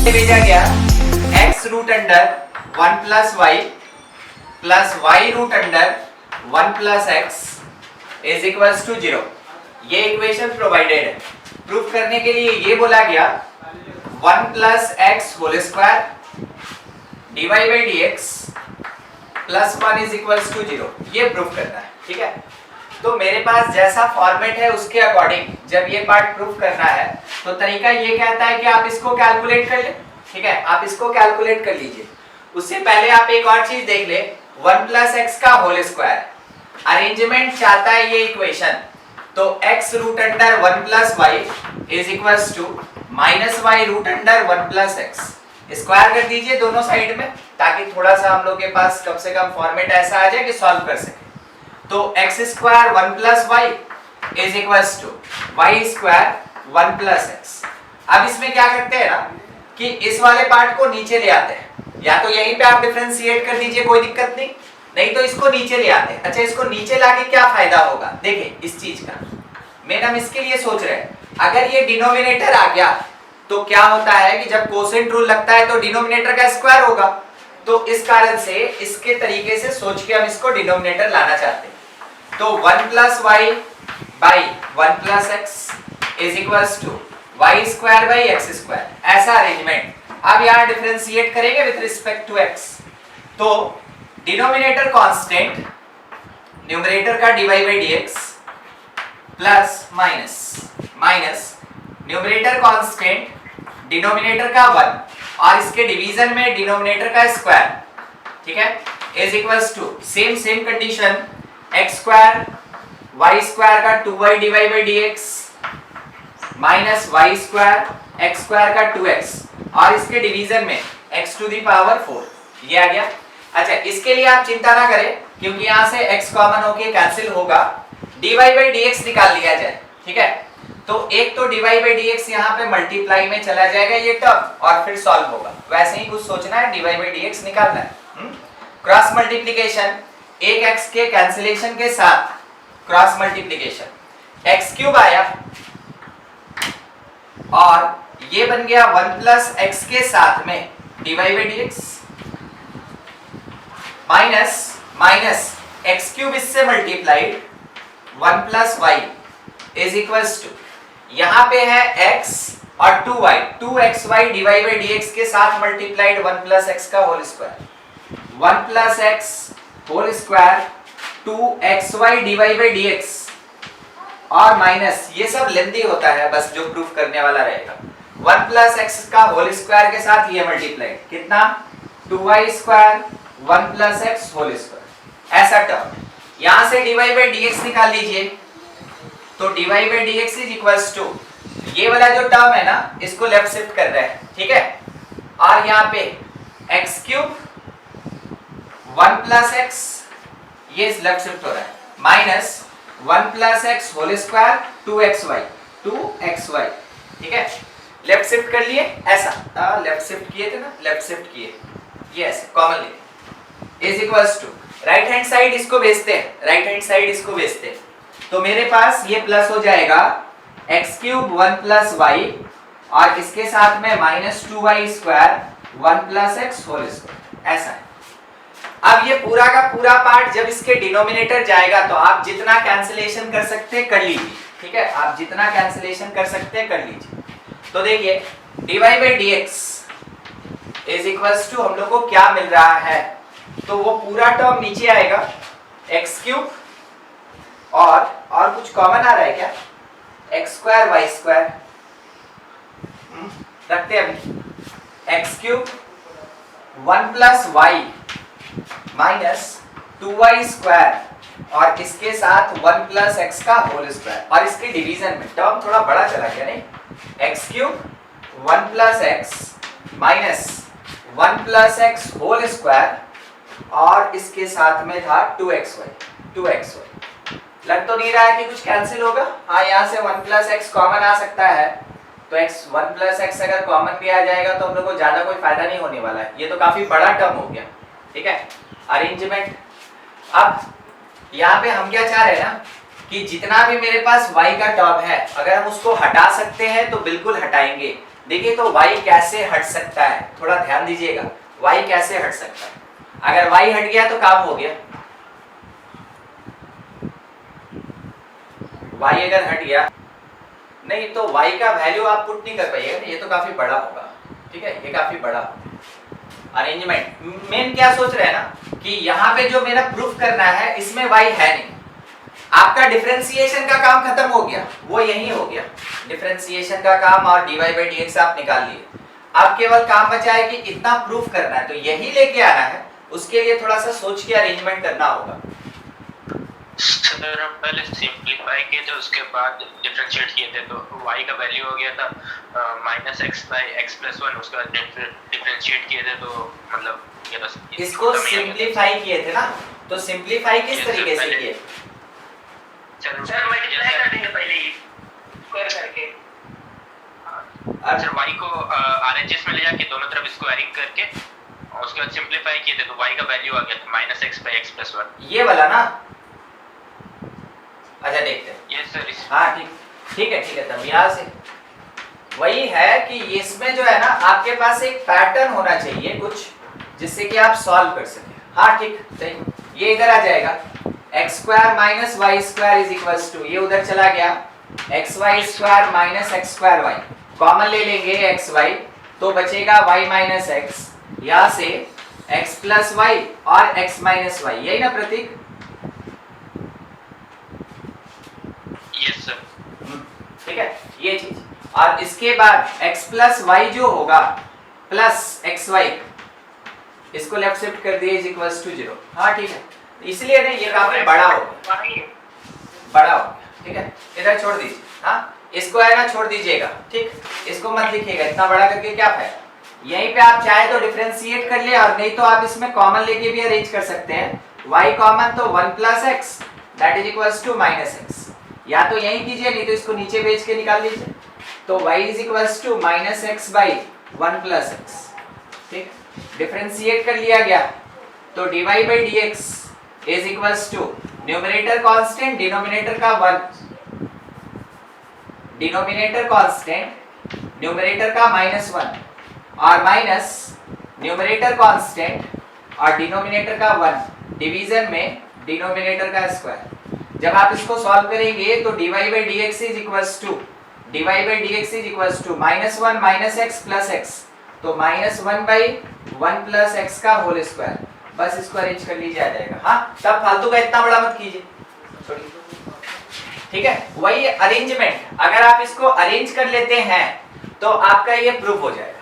भेजा गया x root under 1 plus y plus y root under 1 plus x is equals to 0। ये equation provided है। Proof करने के लिए ये बोला गया 1 plus x whole square d y by d x plus 1 is equals to 0। ये प्रूफ करना है, ठीक है। तो मेरे पास जैसा फॉर्मेट है उसके अकॉर्डिंग जब ये पार्ट प्रूफ करना है तो तरीका ये कहता है कि आप इसको कैलकुलेट कर ले, ठीक है। आप इसको कैलकुलेट कर लीजिए। उससे पहले आप एक और चीज देख ले, 1 प्लस एक्स का होल स्क्वायर अरेंजमेंट चाहता है ये इक्वेशन, तो x root under 1 plus y is equals to minus y root under 1 plus x. Square कर दीजिए दोनों साइड में ताकि थोड़ा सा हम लोग के पास कम से कम फॉर्मेट ऐसा आ जाए कि सॉल्व कर सके। तो x square 1 plus y is equals to y square 1 plus x. अब इसमें क्या करते हैं ना कि इस वाले पार्ट को नीचे ले आते हैं, या तो यहीं पे आप डिफरेंशिएट कर दीजिए, कोई दिक्कत नहीं, नहीं तो इसको नीचे ले आते हैं। अच्छा, इसको नीचे लाके क्या फायदा होगा, देखिए इस चीज का मेन हम इसके लिए सोच रहे हैं। अगर ये डिनोमिनेटर आ गया तो क्या होता है कि जब कोसेंट रूल लगता है तो डिनोमिनेटर का स्क्वायर होगा, तो इस कारण से इसके तरीके से सोच के हम इसको डिनोमिनेटर लाना चाहते हैं। तो 1 plus y by 1 plus x is equals to y square by x square, ऐसा अरेंजमेंट। अब यहाँ डिफरेंशिएट करेंगे विद रिस्पेक्ट टू एक्स, तो डिनोमिनेटर कांस्टेंट न्यूमरेटर का d y by d x plus minus minus numerator constant denominator का 1 और इसके division में डिनोमिनेटर का स्क्वायर, ठीक है, is equals to same condition x square y square का 2y d y by d x minus y square x square का 2x और इसके डिवीजन में x टू दी पावर 4, ये आ गया। अच्छा, इसके लिए आप चिंता ना करें क्योंकि यहाँ से x कॉमन होके कैंसिल होगा, dy बाई dx निकाल लिया जाए, ठीक है। तो एक तो dy बाई dx यहाँ पे मल्टीप्लाई में चला जाएगा ये टर्म और फिर सॉल्व होगा। वैसे ही कुछ सोचना है, dy बाई dx निकालना है। क्रॉस मल्टीप्लिकेशन, एक x के कैंसिलेशन के साथ क्रॉस मल्टीप्लिकेशन, x क्यूब आया और ये बन गया 1 प्लस एक्स के साथ में dy by dx minus minus x cube इससे multiplied 1 plus y is equals to, यहाँ पे है x और 2y 2xy dy by dx के साथ मल्टीप्लाइड 1 प्लस एक्स का whole square 1 plus x whole square 2xy dy by dx और minus, ये सब लेंथी होता है, बस जो प्रूफ करने वाला रहेगा 1 प्लस एक्स का होल स्क्वायर के साथ ये मल्टीप्लाइड कितना 2y square 1 plus x whole square, ऐसा टर्म। यहां से dy बाई dx निकाल लीजिए, तो dy by dx is equals to ये वाला जो टर्म है ना इसको लेफ्ट शिफ्ट कर रहे हैं, ठीक है, और यहाँ पे x क्यूब 1 प्लस एक्स ये लेफ्ट शिफ्ट हो रहा है minus 1 plus x whole square 2xy, ठीक है, लेफ्ट शिफ्ट कर लिए, ऐसा लेफ्ट शिफ्ट किए थे ना, लेफ्ट शिफ्ट किए, ये ऐसे कॉमन ले is equals to right hand side इसको भेजते हैं, राइट हैंड साइड इसको भेजते हैं, तो मेरे पास ये प्लस हो जाएगा x क्यूब 1 प्लस वाई और इसके साथ में minus 2y square 1 plus x whole square, ऐसा है। अब ये पूरा का पूरा पार्ट जब इसके डिनोमिनेटर जाएगा तो आप जितना कैंसिलेशन कर सकते हैं कर लीजिए, ठीक है, आप जितना कैंसिलेशन कर सकते हैं कर लीजिए। तो देखिए dy by dx is equals to हम लोग को क्या मिल रहा है, तो वो पूरा टर्म नीचे आएगा x क्यूब और कुछ कॉमन आ रहा है क्या, एक्स स्क्वायर वाई स्क्वायर रखते हैं अभी, x cube 1 plus y minus 2y square और इसके साथ 1 प्लस एक्स का होल स्क्वायर और इसके डिवीजन में टर्म थोड़ा बड़ा चला गया नहीं, x cube 1 plus x minus 1 plus x whole square और इसके साथ में था 2xy। लग तो नहीं रहा है कि कुछ कैंसिल होगा, हाँ यहाँ से 1 प्लस एक्स कॉमन आ सकता है, तो x 1 प्लस एक्स अगर कॉमन भी आ जाएगा तो हम लोग को ज्यादा कोई फायदा नहीं होने वाला है, ये तो काफी बड़ा टर्म हो गया, ठीक है, अरेंजमेंट। अब यहाँ पे हम क्या चाह रहे हैं ना कि जितना भी मेरे पास y का टर्म है अगर हम उसको हटा सकते हैं तो बिल्कुल हटाएंगे। देखिए तो y कैसे हट सकता है, थोड़ा ध्यान दीजिएगा, y कैसे हट सकता है। अगर y हट गया तो काम हो गया, y अगर हट गया, नहीं तो y का वैल्यू आप पुट नहीं कर पाइएगा, ये तो काफी बड़ा होगा, ठीक है, ये काफी बड़ा अरेंजमेंट। मेन क्या सोच रहे हैं ना कि यहाँ पे जो मेरा प्रूफ करना है इसमें y है नहीं, आपका डिफरेंशिएशन का काम खत्म हो गया, वो यही हो गया, डिफरेंशिएशन का काम और dy by dx आप निकाल लिए। अब केवल काम बचा है कि इतना प्रूफ करना है, तो यही लेके आना है, उसके लिए थोड़ा सा सोच के अरेंजमेंट करना होगा। सर हम पहले सिंपलीफाई किए थे, उसके बाद डिफरेंशिएट किए थे, तो y का वैल्यू हो गया था -x/x+1, उसके बाद डिफरेंशिएट किए थे तो मतलब इसको सिंपलीफाई किए थे ना, तो सिंपलीफाई किस तरीके से किए? सर मल्टीप्लाई कर देंगे पहले ही स्क्वायर करके, सर y को RHS में ले जाके दोनों तरफ स्क्वायरिंग करके और उसके बाद सिंपलीफाई किए थे तो y का वैल्यू आ गया था -x/x+1, ये वाला ना। अच्छा देखते हैं। Yes sir. हाँ ठीक है, तब यहाँ से वही है कि इसमें जो है ना आपके पास एक पैटर्न होना चाहिए कुछ, जिससे कि आप सॉल्व कर सकें। हाँ ठीक, सही, ये इधर आ जाएगा, x² - y² = ये उधर चला गया, xy² - x²y, कॉमन ले लेंगे xy, तो बचेगा y - x, यहाँ से x + y और x - y, यही ना प्रतीक? Yes sir. ठीक है, ये चीज, और इसके बाद x + y जो होगा प्लस xy, इसको लेफ्ट शिफ्ट कर दिए = 0। हाँ ठीक है, इसलिए ना ये काफी बड़ा हो गया, ठीक है, इधर छोड़ दीजिए। हाँ इसको है ना छोड़ दीजिएगा, ठीक, इसको मत लिखिएगा, इतना बड़ा करके क्या फायदा। यहीं पे आप चाहे तो डिफरेंशिएट कर ले, और नहीं तो आप इसमें कॉमन लेके भी अरेंज कर सकते हैं। y कॉमन तो 1 + x = -x, या तो यही कीजिए, नहीं तो इसको नीचे भेज के निकाल लीजिए, तो y = -x/1 + x, ठीक, डिफरेंशिएट कर लिया गया, तो dy by dx = numerator constant, denominator का 1, डिनोमिनेटर कांस्टेंट, न्यूमरेटर का -1, और माइनस न्यूमरेटर कांस्टेंट और डिनोमिनेटर का 1, डिवीजन में डिनोमिनेटर का स्क्वायर। जब आप इसको सॉल्व करेंगे तो dy by dx = -1 - x + x, तो -1/1 + x का होल स्क्वायर, बस इसको अरेंज कर लीजिए, आ जाएगा। हाँ तब फालतू का इतना बड़ा मत कीजिए, छोड़िए, ठीक है, वही अरेंजमेंट, अगर आप इसको अरेंज कर लेते हैं तो आपका ये प्रूफ हो जाएगा।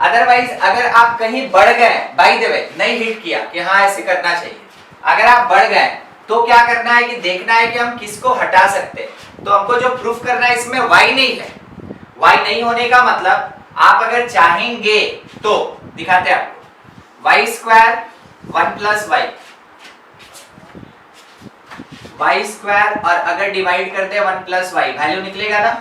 अदरवाइज अगर आप कहीं बढ़ गए, बाय द वे नहीं हिट किया कि हाँ ऐसे करना चाहिए, अगर आप बढ़ गए तो क्या करना है कि देखना है कि हम किसको हटा सकते हैं। तो हमको जो प्रूफ करना है इसमें y नहीं है, y नहीं होने का मतलब आप अगर चाहेंगे तो दिखाते हैं आपको, y² 1 + y² और अगर डिवाइड करते हैं 1 + y, वैल्यू निकलेगा ना,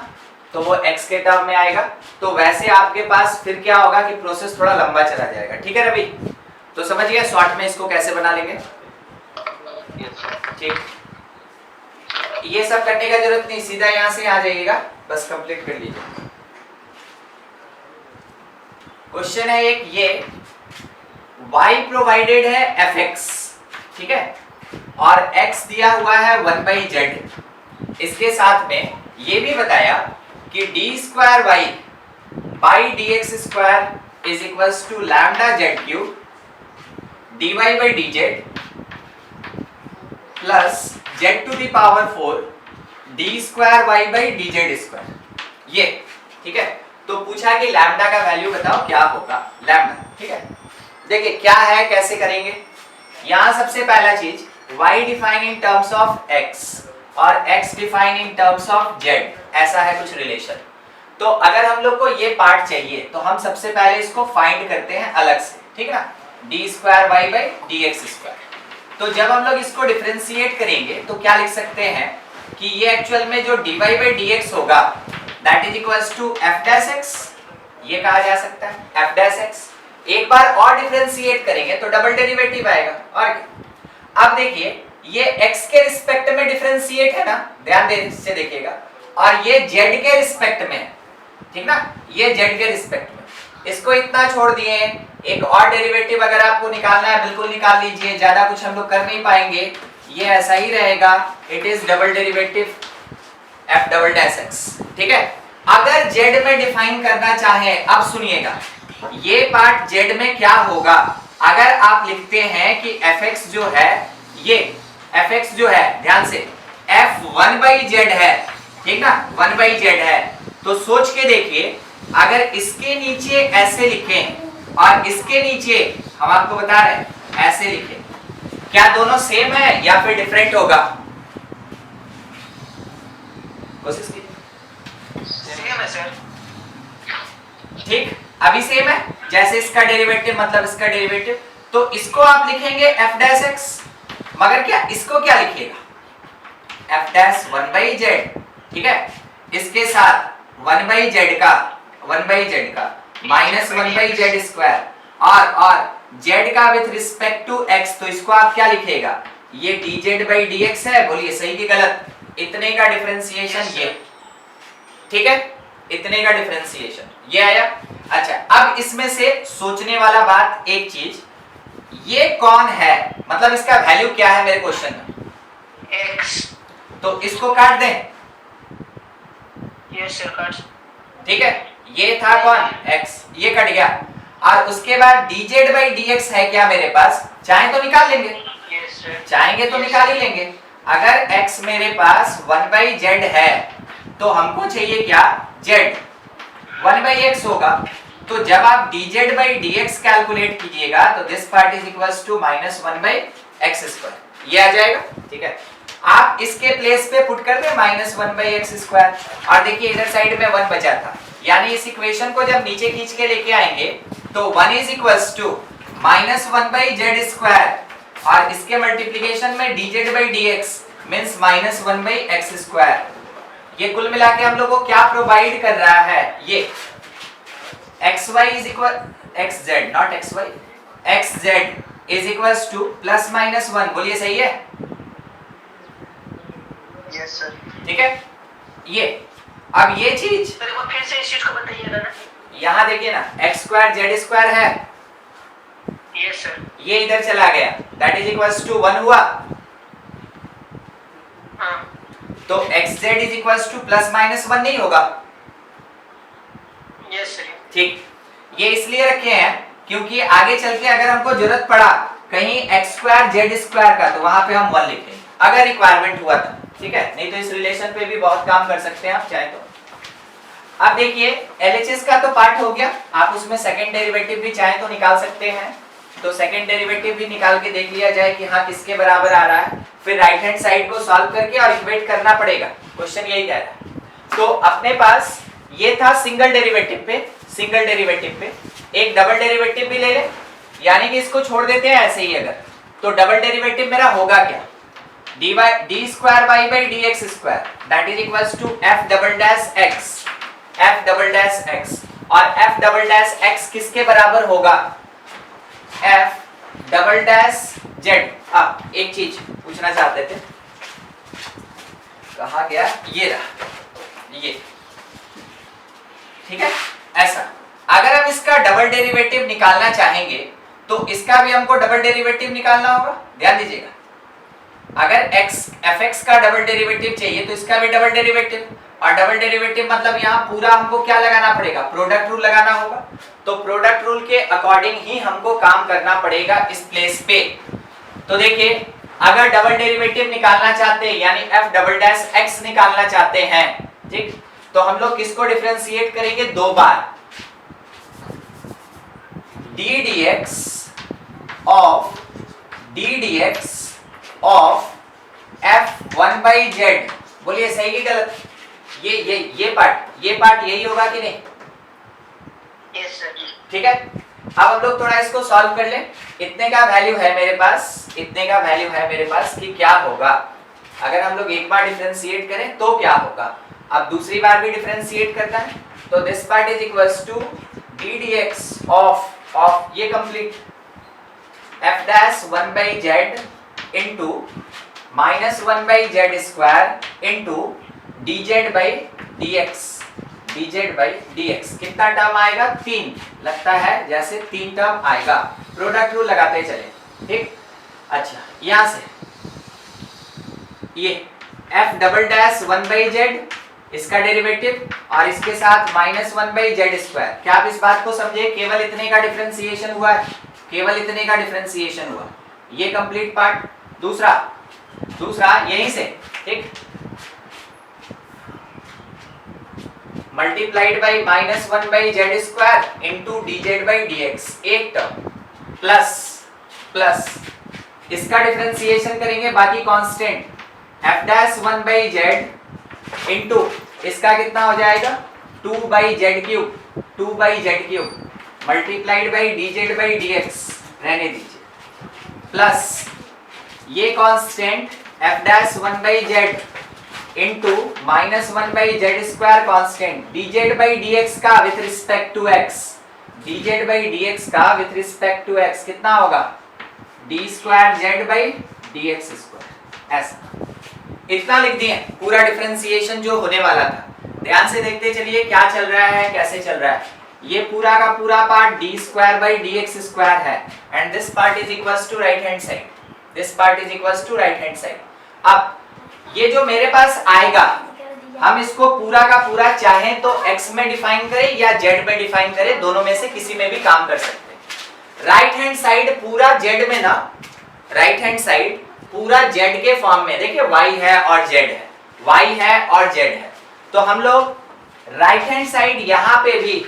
तो वो x के टर्म में आएगा, तो वैसे आपके पास फिर क्या होगा कि प्रोसेस थोड़ा लंबा चला जाएगा। ठीक है रवि, तो समझ गया शॉर्ट में इसको कैसे बना लेंगे। ठीक, ये सब करने का जरूरत नहीं, सीधा यहां से आ जाइएगा, बस कंप्लीट कर लीजिए। क्वेश्चन है एक ये, y प्रोवाइडेड है fx, ठीक है, और x दिया हुआ है 1/z, इसके साथ में ये भी बताया कि d² y dx² = λz³ dy by dz plus z⁴ d² y dz², ये ठीक है। तो पूछा कि लैम्डा का वैल्यू बताओ क्या होगा, लैम्डा, ठीक है। देखिए क्या है, कैसे करेंगे। यहां सबसे पहला चीज y define in terms of x और x define in terms of z, ऐसा है कुछ रिलेशन। तो अगर हम लोग को ये पार्ट चाहिए तो हम सबसे पहले इसको फाइंड करते हैं अलग से, ठीक है ना, d² y dx²। तो जब हम लोग इसको डिफरेंशिएट करेंगे तो क्या लिख सकते हैं कि ये एक्चुअल में जो dy by dx होगा that is equals to f'(x), ये कहा जा सकता है f'(x). एक बार और डिफरेंशिएट करेंगे तो डबल डेरिवेटिव आएगा, और क्या। अब देखिए ये x के रिस्पेक्ट में डिफरेंशिएट है ना, ध्यान से देखिएगा, और ये z के रिस्पेक्ट में, ठीक ना, ये z के रिस्पेक्ट में। इसको इतना छोड़ दिए, एक और डेरिवेटिव अगर आपको निकालना है बिल्कुल निकाल लीजिए, ज्यादा कुछ हम लोग कर नहीं पाएंगे, ये ऐसा ही रहेगा, it is double derivative f double dash x। ठीक है, अगर z में डिफाइन करना चाहे, अब सुनिएगा ये पार्ट z में क्या होगा, अगर आप लिखते हैं कि fx जो है, ये fx जो है, ध्यान से f 1/z है, ठीक ना, 1/z है, तो सोच के देखिए अगर इसके नीचे ऐसे लिखें और इसके नीचे हम आपको बता रहे हैं ऐसे लिखें, क्या दोनों सेम है या फिर डिफरेंट होगा? कोशिश कीजिए। सेम है सर। ठीक, अभी सेम है, जैसे इसका डेरिवेटिव मतलब इसका डेरिवेटिव, तो इसको आप लिखेंगे f डैश x, मगर क्या इसको क्या लिखिएगा f डैश 1/z। ठीक है, इसके साथ 1/z का माइनस 1/z स्क्वायर और z का विथ रिस्पेक्ट टू x, तो इसको आप क्या लिखिएगा, ये dz/dx है, बोलिए सही कि गलत, इतने का डिफरेंशिएशन ये, ठीक है, इतने का डिफरेंशिएशन ये आया। अच्छा, अब इसमें से सोचने वाला बात एक चीज, ये कौन है, मतलब इसका वैल्यू क्या है मेरे क्वेश्चन में, x। तो इसको काट दें, यस सर, काट। ठीक है, ये था कौन x, ये कट गया, और उसके बाद dz/dx है क्या मेरे पास, चाहे तो निकाल लेंगे, यस सर, चाहेंगे तो निकाल ही लेंगे। अगर x मेरे पास 1/z है तो हमको चाहिए क्या, z 1/x होगा, तो जब आप dz/dx कैलकुलेट कीजिएगा तो this part is equals to -1/x², ये आ जाएगा। ठीक है, आप इसके प्लेस पे पुट कर दें -1/x², और देखिए इधर साइड में 1 बचा था, यानी इस इक्वेशन को जब नीचे खींच के लेके आएंगे तो 1 इज इक्वल्स टू -1/z², और इसके मल्टीप्लिकेशन में dz/dx मींस -1/x²। ये कुल मिला के हम लोग को क्या प्रोवाइड कर रहा है, ये xy is equal xz not xy, xz is equals to +-1, बोलिए सही है, यस सर। ठीक है। ये अब ये चीज सर एक बार फिर से इस चीज को बताइएगा ना। यहाँ देखिए ना, x²z² है, यस सर। ये इधर चला गया, दैट इज इक्वल्स टू 1 हुआ, हाँ तो xz इज इक्वल्स टू +-1 नहीं होगा, यस सर। ठीक। ये इसलिए रखे हैं क्योंकि आगे चल के अगर हमको जरूरत पड़ा कहीं x²z² का, तो वहां पे हम 1 लिखेंगे अगर रिक्वायरमेंट हुआ था, ठीक है, नहीं तो इस रिलेशन पे भी बहुत काम कर सकते हैं आप चाहे तो। अब देखिए LHS का तो पार्ट हो गया, आप उसमें सेकंड डेरिवेटिव भी चाहे तो निकाल सकते हैं, तो सेकंड डेरिवेटिव भी निकाल के देख लिया जाए कि हाँ किसके बराबर आ रहा है, फिर राइट हैंड साइड को सॉल्व करके और इक्वेट करना पड़ेगा, क्वेश्चन यही कह रहा है। तो अपने पास ये था सिंगल डेरिवेटिव पे, सिंगल डेरिवेटिव पे एक डबल डेरिवेटिव भी ले ले, यानी कि इसको छोड़ देते हैं ऐसे ही अगर, तो डबल डेरिवेटिव मेरा होगा क्या, d²y/dx² that is equals to f double dash x, और f डबल डैश x किसके बराबर होगा, f डबल डैश z। अब एक चीज पूछना चाहते थे, कहाँ गया, ये रहा, ये, ठीक है। ऐसा अगर हम इसका डबल डेरिवेटिव निकालना चाहेंगे तो इसका भी हमको डबल डेरिवेटिव निकालना होगा, ध्यान दीजिएगा, अगर fx का डबल डेरिवेटिव चाहिए तो इसका भी डबल डेरिवेटिव, और डबल डेरिवेटिव मतलब यहाँ पूरा हमको क्या लगाना पड़ेगा, प्रोडक्ट रूल लगाना होगा, तो प्रोडक्ट रूल के अकॉर्डिंग ही हमको काम करना पड़ेगा इस प्लेस पे। तो देखिए अगर डबल डेरिवेटिव निकालना चाहते हैं यानी f डबल डैश x निकालना चाहते हैं, ठीक, तो हम लोग किसको डिफरेंशिएट करेंगे, 2 बार, ddx ऑफ f 1/z, बोलिए सही कि गलत, ये पार्ट यही होगा कि नहीं, यस सर। ठीक है। अब हम लोग थोड़ा इसको सॉल्व कर लें, इतने का वैल्यू है मेरे पास, इतने का वैल्यू है मेरे पास कि क्या होगा अगर हम लोग एक बार डिफरेंशिएट करें तो क्या होगा, अब दूसरी बार भी डिफरेंशिएट करना है, तो this part is equals to ddx of ये complete f dash 1/z into -1/z² into dz/dx dz by dx। कितना टर्म आएगा? 3। लगता है जैसे 3 टर्म आएगा। प्रोडक्ट रूल लगाते चले, ठीक। अच्छा, यहां से ये f double dash 1 by z, इसका डेरिवेटिव, और इसके साथ -1 by z स्क्वायर। क्या आप इस बात को समझे? केवल इतने का डिफरेंशिएशन हुआ है, केवल इतने का डिफरेंशिएशन हुआ। ये कंप्लीट पार्ट। दूसरा यहीं से, ठीक, multiplied by -1 by z square into dz by dx, एक टर्म, प्लस इसका डिफरेंशिएशन करेंगे, बाकी constant f dash 1 by z into इसका कितना हो जाएगा? 2 by z cube multiplied by dz by dx, रहने दीजिए, प्लस ये constant f dash 1 by z into -1 by z square constant dz by dx का with respect to x, dz by dx का with respect to x कितना होगा? d square z by dx square. ऐसा इतना लिख दिए पूरा डिफरेंशिएशन जो होने वाला था। ध्यान से देखते चलिए क्या चल रहा है, कैसे चल रहा है। ये पूरा का पूरा part d square by dx square है, and this part is equals to right hand side, this part is equals to right hand side. अब ये जो मेरे पास आएगा, हम इसको पूरा का पूरा चाहे तो x में डिफाइन करें या z में डिफाइन करें, दोनों में से किसी में भी काम कर सकते हैं। राइट हैंड साइड पूरा z में ना, राइट हैंड साइड पूरा z के फॉर्म में, देखिए y है और z है, y है और z है, तो हम लोग राइट हैंड साइड यहाँ पे भी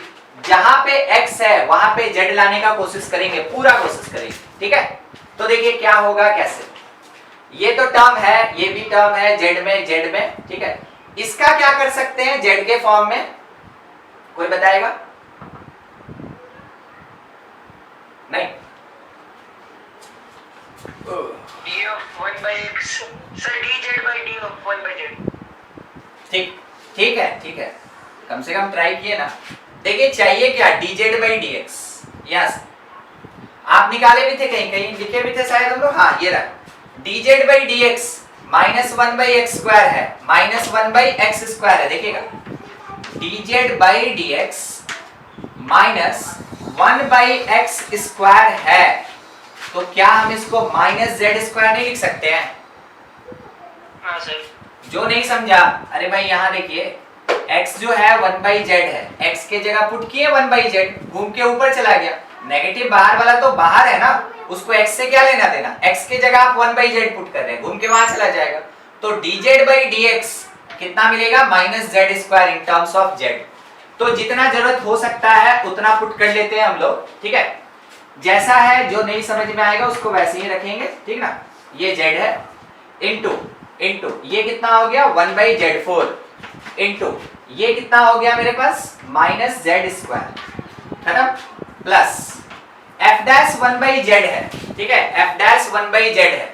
जहां पे x है वहां पे z लाने का कोशिश करेंगे, पूरा कोशिश करेंगे, ठीक है। तो देखिए क्या होगा, कैसे, ये तो टर्म है, ये भी टर्म है z में, ठीक है। इसका क्या कर सकते हैं z के फॉर्म में, कोई बताएगा? नहीं, d of 1 by x, sir dz by d of 1 by z। ठीक है, कम से कम ट्राई किए ना। देखिए चाहिए क्या, dz by dx, यस आप निकाले भी थे, कहीं लिखे भी थे शायद हम लोग, हाँ ये रहा, dz by dx -1 by x square है, -1 by x स्क्वायर है, देखिएगा dz by dx -1 by x square है, तो क्या हम इसको -z स्क्वायर नहीं लिख सकते हैं? हाँ सर। जो नहीं समझा, अरे भाई यहाँ देखिए x जो है 1 by z है, x के जगह पुट किए 1 by z, घूम के ऊपर चला गया, नेगेटिव बाहर वाला तो बाहर है ना, उसको x से क्या लेना देना, x के जगह आप 1 by z पुट कर रहे हैं, घूम के वहां चला जाएगा, तो dz by dx कितना मिलेगा? -z square in terms of z। तो जितना जरूरत हो सकता है उतना पुट कर लेते हैं हम लोग, ठीक है। जैसा है, जो नहीं समझ में आएगा उसको वैसे ही रखेंगे, ठीक ना। ये z है, इंटू ये कितना हो गया 1 by z4, इंटू ये कितना हो गया मेरे पास -z स्क्वायर, है ना, plus f dash 1 by z है, ठीक है, f डैश 1 by z है,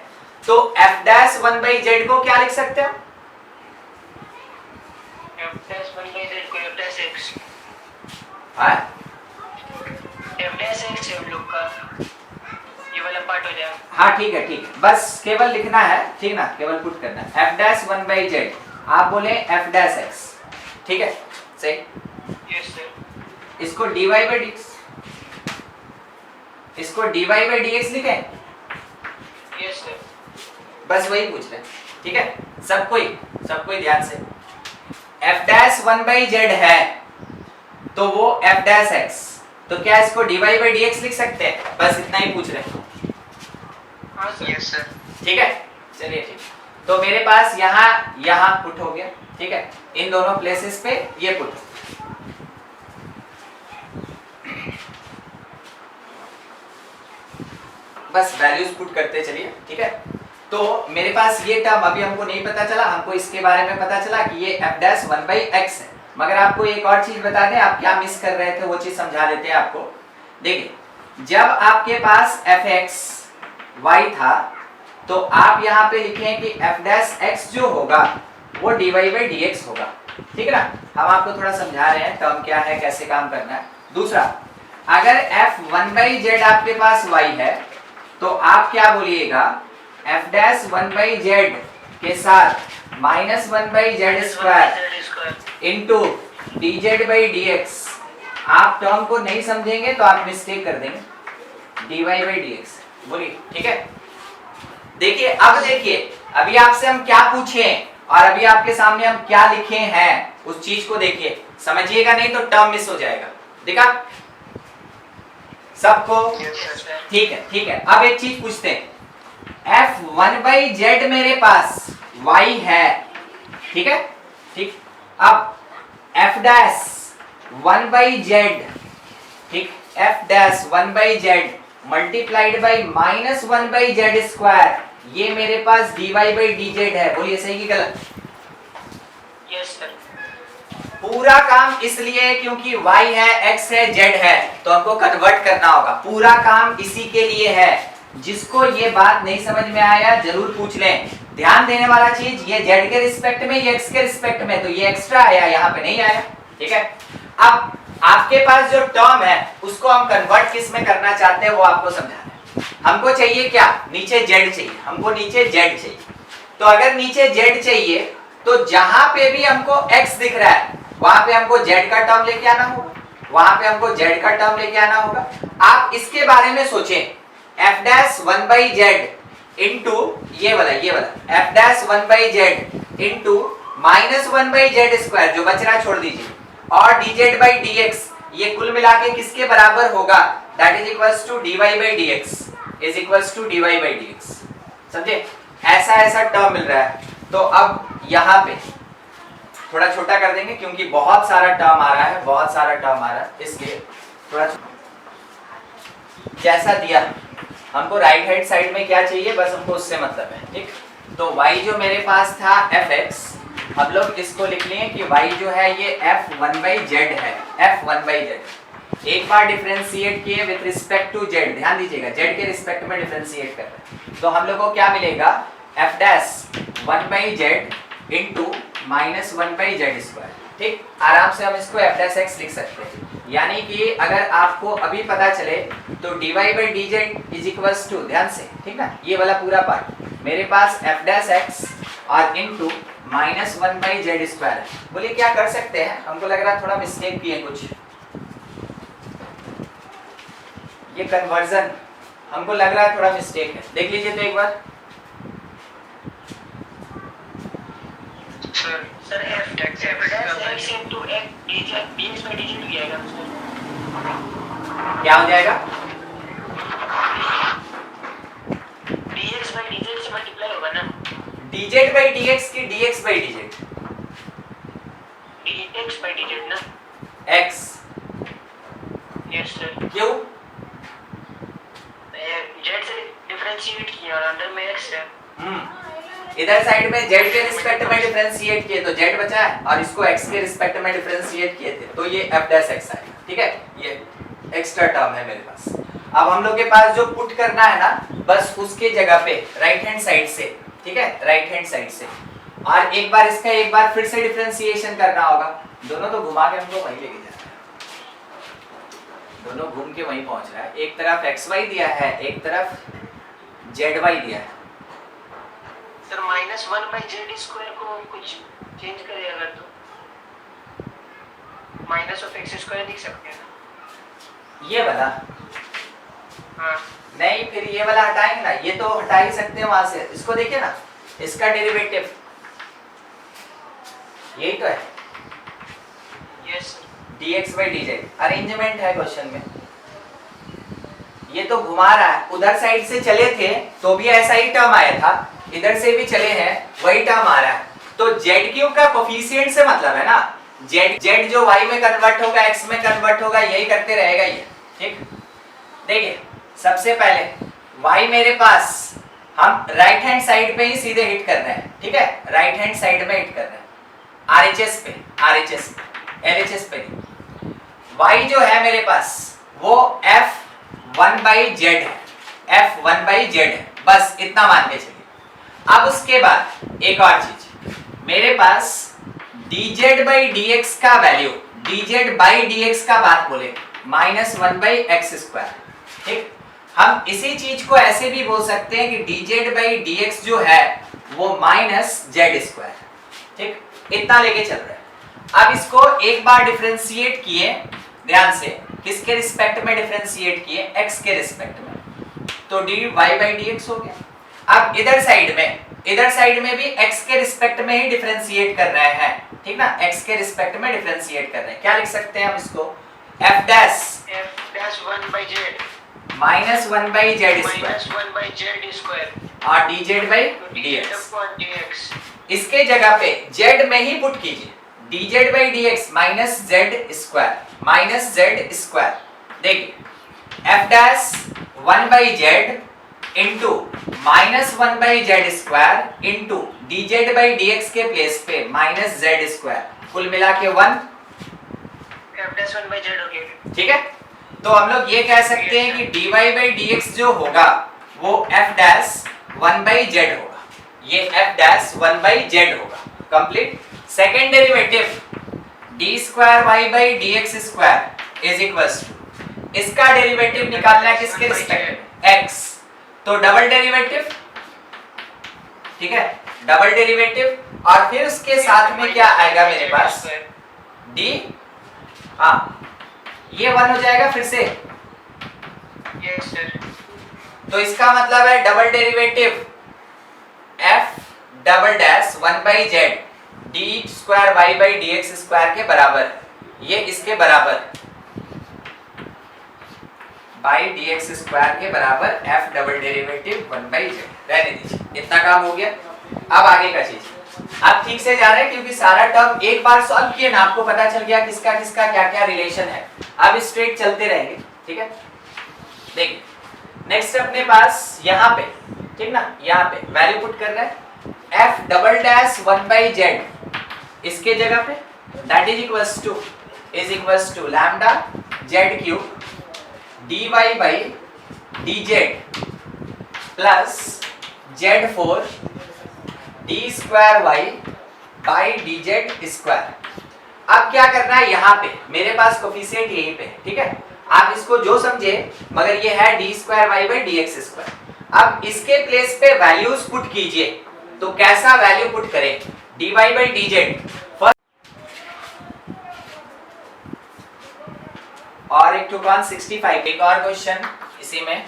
तो f डैश 1 by z को क्या लिख सकते हैं? f dash 1 by z को f dash x, हाँ f dash x हम लोग का ये वाला पार्ट हो जाएगा। हाँ ठीक है, बस केवल लिखना है, ठीक ना, केवल पुट करना है, f डैश 1 by z, आप बोले f डैश x, ठीक है, सही। Yes sir. इसको dy by dx, इसको dy by dx लिखें, यस सर। बस वही पूछ रहे, ठीक है, सबको ही ध्यान से। f डैश 1 by z है तो वो f डैश x, तो क्या इसको dy by dx लिख सकते हैं? बस इतना ही पूछ रहे हैं, हाँ सर। Yes sir. ठीक है, चलिए ठीक। तो मेरे पास यहाँ पुट हो गया, ठीक है, इन दोनों प्लेसेस पे ये पुट, बस वैल्यूज पुट करते चलिए, ठीक है। तो मेरे पास ये टर्म अभी हमको नहीं पता चला, हमको इसके बारे में पता चला कि ये f डैश 1 by x है, मगर आपको एक और चीज बता दें, आप क्या मिस कर रहे थे वो चीज समझा देते हैं आपको। देखिए जब आपके पास fx y था तो आप यहाँ पे लिखें कि f डैश x जो होगा वो dy by dx होगा, ठीक है ना। हम आपको थोड़ा समझा रहे हैं टर्म क्या है, कैसे काम करना है। दूसरा, अगर f1 by z आपके पास y है तो आप क्या बोलिएगा, f डैश 1 by z के साथ -1 by z square into dz by dx, आप टर्म को नहीं समझेंगे तो आप मिस्टेक कर देंगे, dy by dx। बोलिए ठीक है। देखिए अब देखिए, अभी आपसे हम क्या पूछे और अभी आपके सामने हम क्या लिखे हैं, उस चीज को देखिए, समझिएगा नहीं तो टर्म मिस हो जाएगा। देखा सबको? ठीक है ठीक है। अब एक चीज पूछते हैं, f1/z मेरे पास y है, ठीक है ठीक। अब f'1/z, ठीक, f'1/z मल्टीप्लाइड बाई -1/z², ये मेरे पास dy by dz है। बोलिए सही कि गलत? Yes sir. पूरा काम इसलिए है क्योंकि y है, x है, z है, तो हमको कन्वर्ट करना होगा। पूरा काम इसी के लिए है। जिसको ये बात नहीं समझ में आया जरूर पूछ लें। ध्यान देने वाला चीज, ये z के रिस्पेक्ट में, ये x के रिस्पेक्ट में, तो ये एक्स्ट्रा आया, यहाँ पे नहीं आया, ठीक है। अब आपके पास जो टर्म है उसको हम कन्वर्ट किस में करना चाहते हैं वो आपको समझाना है। हमको चाहिए क्या? नीचे z चाहिए, हमको नीचे z चाहिए। तो अगर नीचे z चाहिए तो जहां पे भी हमको x दिख रहा है वहां पे हमको z का टर्म लेके आना होगा, वहां पे हमको z का टर्म लेके आना होगा। आप इसके बारे में सोचें, f'1/z इंटू ये वाला f'1/z इंटू -1/z², जो बच रहा छोड़ दीजिए, और dz by dx, ये कुल मिला के किसके बराबर होगा? That is equals to dy by dx is equals to dy by dx। समझे? ऐसा टर्म मिल रहा है। तो अब यहाँ पे थोड़ा छोटा कर देंगे क्योंकि बहुत सारा टर्म आ रहा है, बहुत सारा टर्म आ रहा है, इसलिए थोड़ा जैसा दिया हमको राइट हैंड साइड में क्या चाहिए, बस हमको उससे मतलब है, ठीक। तो y जो मेरे पास था fx, हम लोग इसको लिख लिए कि y जो है ये f1/z है, f1/z। एक बार डिफरेंशिएट किए विद रिस्पेक्ट टू z, ध्यान दीजिएगा z के रिस्पेक्ट में डिफरेंशिएट कर रहे हैं, तो हम लोग को क्या मिलेगा? f'1/z इंटू -1/z², ठीक। आराम से हम इसको f' लिख सकते हैं। यानी कि अगर आपको अभी पता चले तो dy by dz is equals to, ध्यान से, ठीक ना, ये वाला पूरा पार्ट मेरे पास f' और इंटू -1/z²। बोलिए क्या कर सकते हैं? हमको लग रहा है थोड़ा मिस्टेक किए कुछ, ये कन्वर्जन हमको लग रहा है थोड़ा मिस्टेक है, देख लीजिए तो एक बार। Sir f' into dx by dz हो जाएगा सर। क्या हो जाएगा? dx by dz से मल्टीप्लाई होगा ना? dz by dx की dx by dz? dx by dz ना? x। Yes sir. क्यों? z से डिफरेंशिएट किया और अंदर में x है। इधर साइड में z के रिस्पेक्ट में डिफरेंशिएट किए तो z बचा है, और इसको x के रिस्पेक्ट में डिफरेंशिएट किए थे तो ये f' आएगा, ठीक है। ये एक्स्ट्रा टर्म है मेरे पास। अब हम लोग के पास जो पुट करना है ना, बस उसके जगह पे राइट हैंड साइड से, ठीक है, राइट हैंड साइड से, और एक बार इसका एक बार फिर से डिफरेंशिएशन करना होगा। दोनों तो घुमा के हमको वहीं लेके जाना है, दोनों घूम के वहीं पहुंच रहा है। एक तरफ xy दिया है, एक तरफ zy दिया है। सर -1/z² को कुछ चेंज करें अगर तो -(x²) लिख सकते हैं ये वाला? हाँ। नहीं, फिर ये वाला हटाएंगे ना, ये तो हटा ही सकते हैं वहां से। इसको देखिए ना, इसका डेरिवेटिव यही तो है, yes dx by dz। Arrangement है क्वेश्चन में, ये तो घुमा रहा है। उधर साइड से चले थे तो भी ऐसा ही टर्म आया था, इधर से भी चले हैं वही टर्म आ रहा है। तो z³ का कोफिशिएंट से मतलब है ना, z जो y में कन्वर्ट होगा x में कन्वर्ट होगा, यही करते रहेगा ये, ठीक। देखिए सबसे पहले y मेरे पास हम राइट हैंड साइड पे ही सीधे हिट कर रहे हैं, ठीक है, राइट हैंड साइड में हिट कर रहे हैं, RHS पे, LHS पे नहीं। y जो है मेरे पास वो f1/z है, f1/z है, बस इतना मान के चलिए। अब उसके बाद एक और चीज, मेरे पास dz by dx का वैल्यू, dz by dx का बात बोले -1/x², ठीक। हम इसी चीज को ऐसे भी बोल सकते हैं कि dz by dx जो है वो -z², ठीक, इतना लेके चल रहा है। अब इसको एक बार डिफरेंशिएट किए, ध्यान से, किसके रिस्पेक्ट में डिफरेंशिएट किए, x के रिस्पेक्ट में, तो dy by dx हो गया। अब इधर साइड में भी x के रिस्पेक्ट में ही डिफरेंशिएट कर रहे हैं, ठीक ना, x के रिस्पेक्ट में डिफरेंशिएट कर रहे हैं। क्या लिख सकते हैं हम इसको, f dash 1 by z minus 1 by z minus square 1 by z square और dz by dz dx। upon dx। इसके जगह पे z में ही पुट कीजिए, dz by dx minus z square. देखिए f dash 1 by z into minus 1 by z square into dz by dx के place पे minus z square, कुल मिला के 1, f dash 1 by z हो गया। ठीक है। तो हम लोग ये कह सकते हैं कि dy by dx जो होगा वो f डैश 1 by z होगा, ये f डैश 1 by z होगा, complete. Second derivative d square y by dx square is equals to, इसका डेरिवेटिव निकालना है किसके रिस्पेक्ट में, x, तो डबल डेरिवेटिव, ठीक है, डबल डेरिवेटिव और फिर उसके साथ में क्या आएगा मेरे पास, d, हाँ ये 1 हो जाएगा फिर से, यस सर। तो इसका मतलब है double derivative f double dash 1 by z d square y by dx square के बराबर, ये इसके बराबर by dx स्क्वायर के बराबर f double derivative 1 by z, रहने दीजिए, इतना काम हो गया। अब आगे का चीज आप ठीक से जा रहे हैं क्योंकि सारा टर्म एक बार सॉल्व किए ना, आपको पता चल गया किसका किसका क्या क्या रिलेशन है। अब स्ट्रेट चलते रहेंगे, ठीक है। देखिए नेक्स्ट अपने पास यहाँ पे, ठीक ना, यहाँ पे वैल्यू पुट कर रहे हैं f double dash 1 by z, इसके जगह पे that is equals to lambda z cube dy by dz plus z4 d square y by dz square. अब क्या करना है, यहाँ पे मेरे पास कोफिशिएंट यहीं पे, ठीक है, आप इसको जो समझे, मगर ये है d square y by dx square. अब इसके प्लेस पे वैल्यूज पुट कीजिए, तो कैसा वैल्यू पुट करें, dy by dz और एक 265, एक और क्वेश्चन इसी में,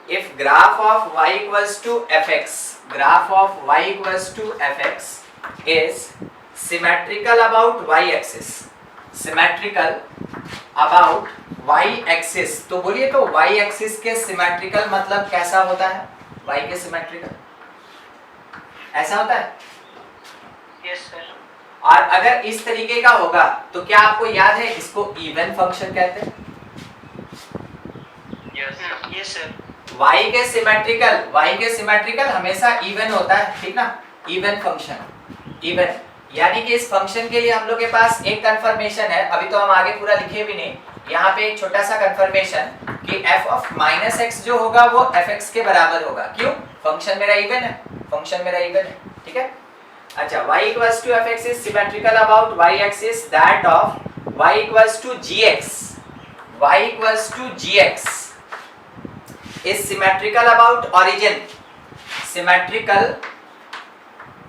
if graph of y equals to fx, graph of y equals to fx is symmetrical about y axis, symmetrical about y axis, तो बोलिए तो y axis के symmetrical मतलब कैसा होता है, y के symmetrical ऐसा होता है, यस सर। और अगर इस तरीके का होगा तो क्या आपको याद है इसको इवन फंक्शन कहते हैं, यस सर। y के सिमेट्रिकल हमेशा इवन होता है, ठीक ना, इवन फंक्शन, इवन, यानी कि इस फंक्शन के लिए हम लोग के पास एक कंफर्मेशन है, अभी तो हम आगे पूरा लिखे भी नहीं, यहाँ पे एक छोटा सा कंफर्मेशन कि f ऑफ माइनस एक्स जो होगा वो fx के बराबर होगा, क्यों, फंक्शन मेरा इवन है, फंक्शन मेरा इवन है, ठीक है। अच्छा, y equals to fx is symmetrical about y axis that of y equals to gx, y equals to gx is symmetrical about origin, symmetrical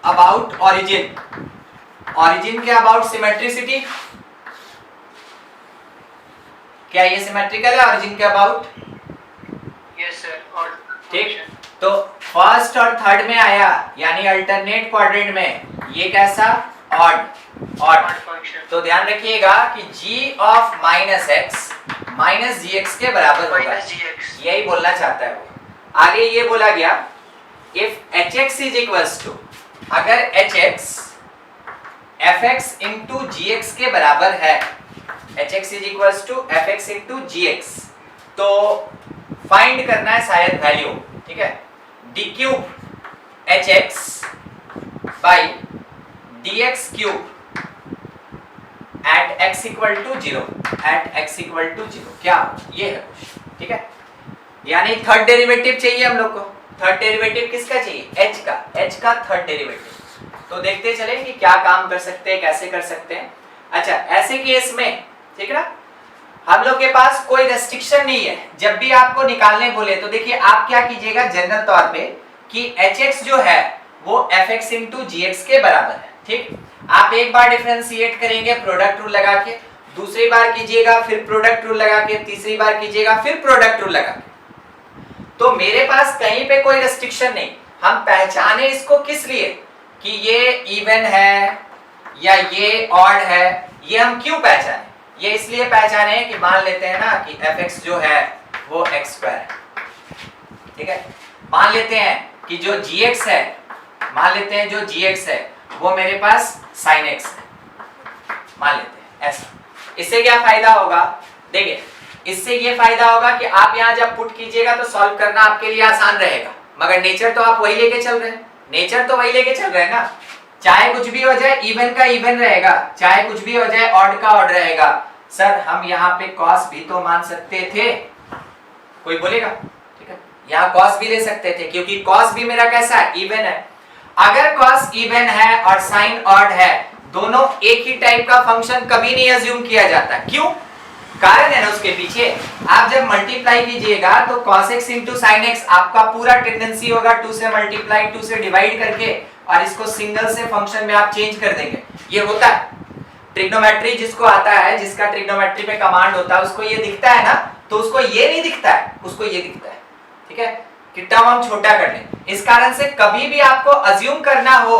about origin, origin के about symmetricity, क्या ये symmetrical है origin के about, yes sir. और ठीक, तो first और third में आया यानी अल्टरनेट क्वाड्रेंट में, ये कैसा, ऑड, फंक्शन, तो ध्यान रखिएगा कि g of minus x minus gx के बराबर होगा, माइनस gx, यही बोलना चाहता है वो। आगे ये बोला गया if hx is equals to, अगर hx fx इंटू gx के बराबर है, hx is equals to fx into gx, तो फाइंड करना है शायद वैल्यू, ठीक है, d cube hx by dx cube at x equal to 0, at x equal to 0, क्या ये है कुछ, ठीक है, यानी थर्ड डेरिवेटिव चाहिए हम लोग को, थर्ड डेरिवेटिव किसका चाहिए, h का थर्ड डेरिवेटिव। तो देखते चलें कि क्या काम कर सकते हैं, कैसे कर सकते हैं। अच्छा, ऐसे केस में, ठीक है ना, हम लोग के पास कोई रेस्ट्रिक्शन नहीं है, जब भी आपको निकालने बोले तो देखिए आप क्या कीजिएगा जनरल तौर पे कि hx जो है वो fx इंटू gx के बराबर है, ठीक, आप एक बार डिफरेंशिएट करेंगे प्रोडक्ट रूल लगा के, दूसरी बार कीजिएगा फिर प्रोडक्ट रूल लगा के, तीसरी बार कीजिएगा फिर प्रोडक्ट रूल लगा के। तो मेरे पास कहीं पे कोई रेस्ट्रिक्शन नहीं, हम पहचाने इसको किस लिए कि ये इवन है या ये ऑड है, ये हम क्यों पहचाने? ये इसलिए पहचाने कि मान लेते हैं ना कि fx जो है वो x² है, ठीक है। मान लेते हैं कि जो gx है, मान लेते हैं जो gx है वो मेरे पास sin x है, मान लेते हैं ऐसा। इससे क्या फायदा होगा? देखिए, इससे ये फायदा होगा कि आप यहाँ जब पुट कीजिएगा तो सॉल्व करना आपके लिए आसान रहेगा, मगर नेचर तो आप वही लेके चल रहे हैं, नेचर तो वही लेके चल रहे हैं ना। चाहे कुछ भी हो जाए इवन का इवन रहेगा, चाहे कुछ भी हो जाए ऑड का ऑड रहेगा। सर हम यहाँ पे कॉस भी तो मान सकते थे, कोई बोलेगा, ठीक है, यहाँ कॉस भी ले सकते थे क्योंकि कॉस भी मेरा कैसा है, इवन है। अगर कॉस इवन है और साइन ऑड है, दोनों एक ही टाइप का फंक्शन कभी नहीं अज्यूम किया जाता। क्यों? कारण है ना उसके पीछे। आप जब मल्टीप्लाई कीजिएगा तो cos x into sine x आपका पूरा टेंडेंसी होगा 2 से मल्टीप्लाई, 2 से डिवाइड करके, और इसको सिंगल से फंक्शन में आप चेंज कर देंगे। ये होता है ट्रिग्नोमेट्री, जिसको आता है, जिसका ट्रिग्नोमेट्री पे कमांड होता है, उसको ये दिखता है ना, तो उसको ये नहीं दिखता है, उसको ये दिखता है, ठीक है, कि टर्म हम छोटा कर लें। इस कारण से कभी भी आपको अज्यूम करना हो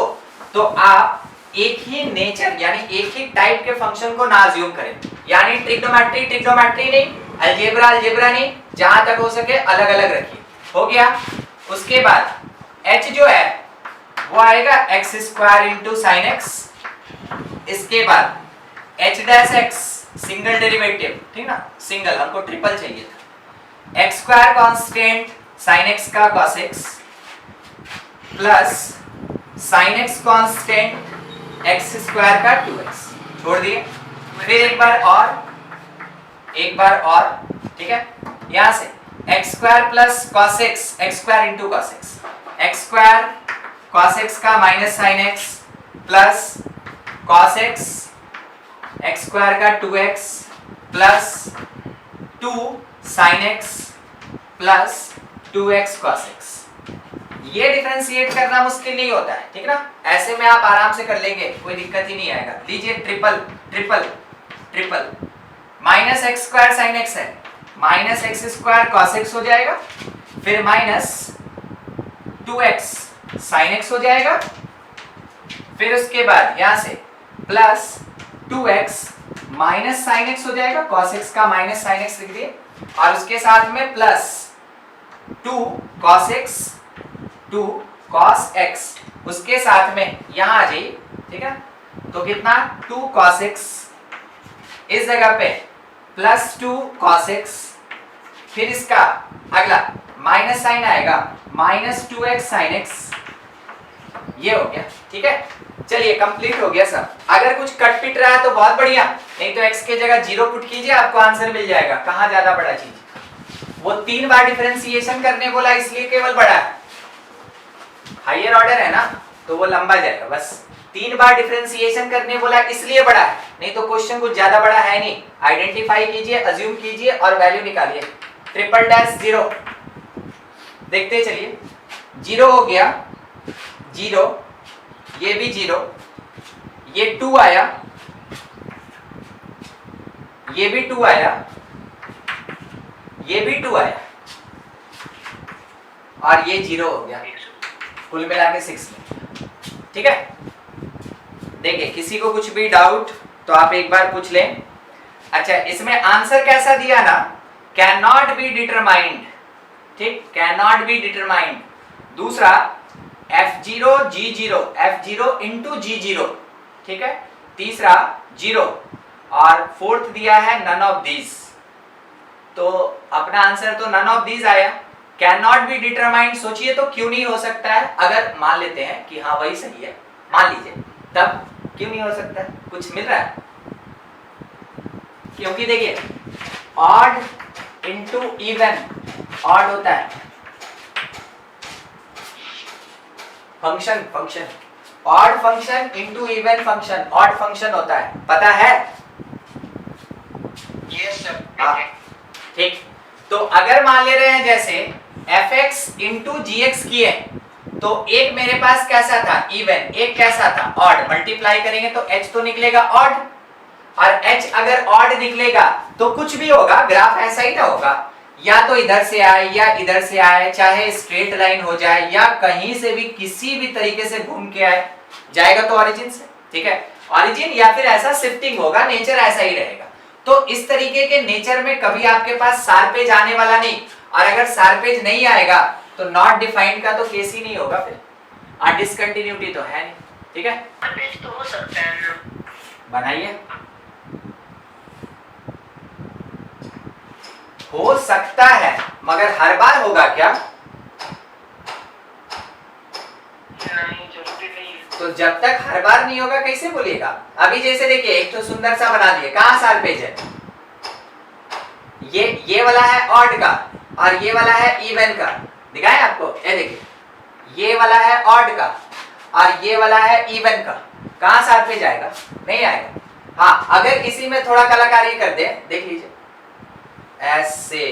तो आप एक ही नेचर यानी एक ही टाइप के फंक्शन को ना अज्यूम करें, यानी ट्रिग्नोमेट्री ट्रिग्नोमेट्री नहीं, अलजेब्रा अलजेब्रा नहीं, जहां तक हो सके अलग अलग रखिए। हो गया। उसके बाद h जो है वो आएगा x² इंटू साइन एक्स। इसके बाद h dash x single derivative, ठीक ना, सिंगल, हमको ट्रिपल चाहिए था, x² कांस्टेंट साइन x का cos x plus sign x constant x² का 2x, छोड़ दिए। फिर एक बार और, ठीक है, यहां से x² plus cos x, x² into cos x, x² cos x का minus sine x plus cos x x² का 2x plus 2 sine x plus 2x cos x। ये डिफरेंशिएट करना मुश्किल नहीं होता है, ठीक ना, ऐसे में आप आराम से कर लेंगे, कोई दिक्कत ही नहीं आएगा। लीजिए triple triple triple, minus x² sine x है, माइनस x² cos x हो जाएगा, फिर माइनस 2x साइन x हो जाएगा, फिर उसके बाद यहां से plus 2x minus sine x हो जाएगा, cos x का माइनस साइन x लिख दिए, और उसके साथ में plus 2 cos x 2 cos x, उसके साथ में यहां आ जाइए, ठीक है, तो कितना 2 cos x, इस जगह पे प्लस 2 cos x, फिर इसका अगला माइनस साइन आएगा, माइनस 2x साइन x, ये हो गया, ठीक है। चलिए कंप्लीट हो गया सब। अगर कुछ कट पिट रहा है तो बहुत बढ़िया, नहीं तो x के जगह 0 पुट कीजिए, आपको आंसर मिल जाएगा। कहां ज्यादा बड़ा चीज, वो 3 बार डिफरेंशिएशन करने बोला इसलिए केवल बड़ा है, हायर ऑर्डर है ना तो वो लंबा जाएगा, बस 3 बार डिफरेंशिएशन करने बोला इसलिए बड़ा है, नहीं तो क्वेश्चन कुछ ज्यादा बड़ा है नहीं। आइडेंटिफाई कीजिए, अज्यूम कीजिए और वैल्यू निकालिए। ट्रिपल डैश 0, देखते चलिए, 0 हो गया, 0, ये भी 0, ये 2 आया, ये भी 2 आया, ये भी 2 आया, और ये 0 हो गया, कुल मिला के 6 में, ठीक है। देखिए किसी को कुछ भी डाउट तो आप एक बार पूछ लें। अच्छा, इसमें आंसर कैसा दिया ना, कैन नॉट बी डिटरमाइंड, ठीक, कैन नॉट बी डिटरमाइंड। दूसरा f0 g0, f0 into g0, ठीक है। तीसरा 0, और फोर्थ दिया है नन ऑफ दीज, तो अपना आंसर तो नन ऑफ दीज आया। कैन नॉट बी डिटरमाइंड, सोचिए तो क्यों नहीं हो सकता है? अगर मान लेते हैं कि हाँ वही सही है, मान लीजिए, तब क्यों नहीं हो सकता है? कुछ मिल रहा है? क्योंकि देखिए ऑड इंटू इवन ऑड होता है, function odd function into even function odd function होता है, पता है? Yes sir. हाँ, ठीक। तो अगर मान ले रहे हैं जैसे fx इंटू gx किए, तो एक मेरे पास कैसा था इवन, एक कैसा था ऑड, मल्टीप्लाई करेंगे तो h तो निकलेगा ऑड, और h अगर ऑड निकलेगा तो कुछ भी होगा, ग्राफ ऐसा ही ना होगा, या तो इधर से आए या इधर से आए, चाहे स्ट्रेट लाइन हो जाए या कहीं से भी किसी भी तरीके से घूम के आए, जाएगा तो ओरिजिन से, ठीक है, ओरिजिन, या फिर ऐसा शिफ्टिंग होगा, नेचर ऐसा ही रहेगा। तो इस तरीके के नेचर में कभी आपके पास शार्पेज आने वाला नहीं, और अगर शार्पेज नहीं आएगा तो नॉट डिफाइंड का तो केस ही नहीं होगा फिर, और डिसकंटिन्यूटी तो है नहीं, ठीक है। पेज तो हो सकता है ना, बनाइए, हो सकता है मगर हर बार होगा क्या? नहीं जरूरी नहीं है। तो जब तक हर बार नहीं होगा कैसे बोलिएगा? अभी जैसे देखिए एक तो सुंदर सा बना दिए, कहाँ शार्पेज है? ये वाला है ऑड का और ये वाला है इवन का, दिखाएं आपको, ये देखिए ये वाला है ऑड का और ये वाला है इवन का, कहाँ शार्पेज आएगा? नहीं आएगा। हाँ, अगर इसी में थोड़ा कलाकारी कर दे, देख लीजिए ऐसे,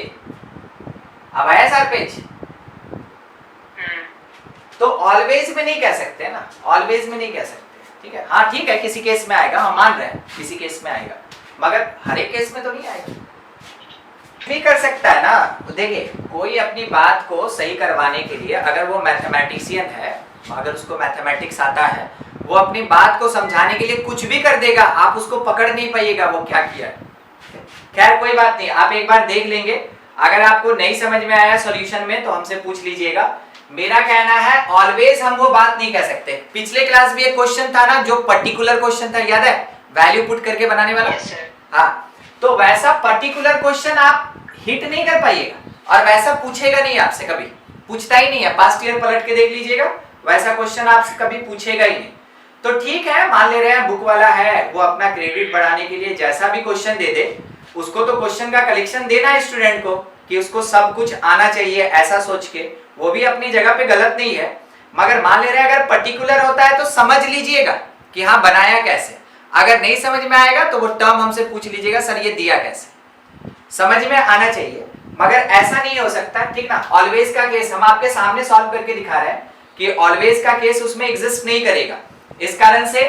अब आया शार्पेज, तो ऑलवेज में नहीं कह सकते ना, ऑलवेज में नहीं कह सकते, ठीक है। हाँ ठीक है, किसी केस में आएगा, हम मान रहे हैं किसी केस में आएगा, मगर हर एक केस में तो नहीं आएगा। भी कर सकता है ना, तो देखिए कोई अपनी बात को सही करवाने के लिए, अगर वो मैथमेटिशियन है, अगर उसको मैथमेटिक्स आता है, वो अपनी बात को समझाने के लिए कुछ भी कर देगा, आप उसको पकड़ नहीं पाइएगा वो क्या किया है। खैर कोई बात नहीं, आप एक बार देख लेंगे, अगर आपको नहीं समझ में आया सॉल्यूशन में तो हमसे पूछ लीजिएगा। मेरा कहना है ऑलवेज हम वो बात नहीं कह सकते। पिछले क्लास भी एक क्वेश्चन था ना जो पर्टिकुलर क्वेश्चन था, याद है, वैल्यू पुट करके बनाने वाला। Yes, sir. हाँ, तो वैसा पर्टिकुलर क्वेश्चन आप हिट नहीं कर पाइएगा और वैसा पूछेगा नहीं आपसे, कभी पूछता ही नहीं है। पास्ट ईयर पलट के देख लीजिएगा, वैसा क्वेश्चन आपसे कभी पूछेगा ही नहीं। तो ठीक है, मान ले रहे हैं बुक वाला है, वो अपना क्रेडिट बढ़ाने के लिए जैसा भी क्वेश्चन दे दे, उसको तो क्वेश्चन का कलेक्शन देना है स्टूडेंट को कि उसको सब कुछ आना चाहिए, ऐसा सोच के, वो भी अपनी जगह पे गलत नहीं है। मगर मान ले रहे हैं अगर पर्टिकुलर होता है तो समझ लीजिएगा कि हाँ बनाया कैसे। अगर नहीं समझ में आएगा तो वो टर्म हमसे पूछ लीजिएगा, सर ये दिया कैसे, समझ में आना चाहिए। मगर ऐसा नहीं हो सकता, ठीक ना। ऑलवेज का केस हम आपके सामने सॉल्व करके दिखा रहे हैं कि ऑलवेज का केस उसमें एग्जिस्ट नहीं करेगा। इस कारण से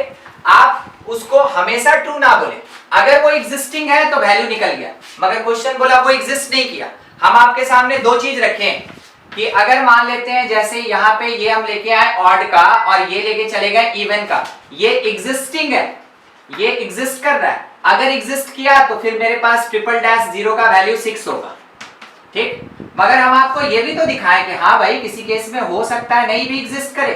आप उसको हमेशा ट्रू ना बोले। अगर वो एग्जिस्टिंग है तो वैल्यू निकल गया, मगर क्वेश्चन बोला वो एग्जिस्ट नहीं किया। हम आपके सामने दो चीज रखे हैं कि अगर मान लेते हैं जैसे यहाँ पे ये हम लेके आए ऑड का और ये लेके चले गए इवन का, ये एग्जिस्टिंग है, ये एग्जिस्ट कर रहा है। अगर एग्जिस्ट किया तो फिर मेरे पास ट्रिपल डैश 0 का वैल्यू 6 होगा, ठीक। मगर हम आपको ये भी तो दिखाएं कि हाँ भाई किसी केस में हो सकता है नहीं भी एग्जिस्ट करे,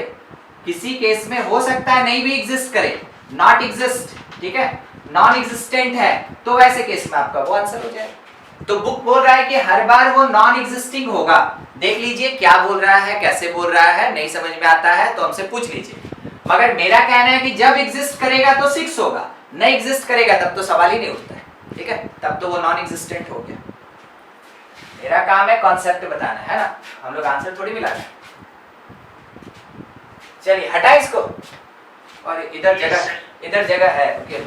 किसी केस में हो सकता है नहीं भी एग्जिस्ट करे, नॉट एग्जिस्ट, ठीक है, नॉन एग्जिस्टेंट है, तो वैसे केस में आपका वो आंसर हो जाएगा। तो बुक बोल रहा है कि हर बार वो नॉन एग्जिस्टिंग होगा। देख लीजिए क्या बोल रहा है, कैसे बोल रहा है, नहीं समझ में आता है तो हमसे पूछ लीजिए। मगर मेरा कहना है कि जब एग्जिस्ट करेगा तो 6 होगा, नहीं एग्जिस्ट करेगा तब तो सवाल ही नहीं उठता है, ठीक है, तब तो वो नॉन एग्जिस्टेंट हो गया। मेरा काम है कॉन्सेप्ट बताना, है ना, हम लोग आंसर थोड़ी मिला रहे हैं। चलिए हटा इसको, और इधर जगह है, ओके।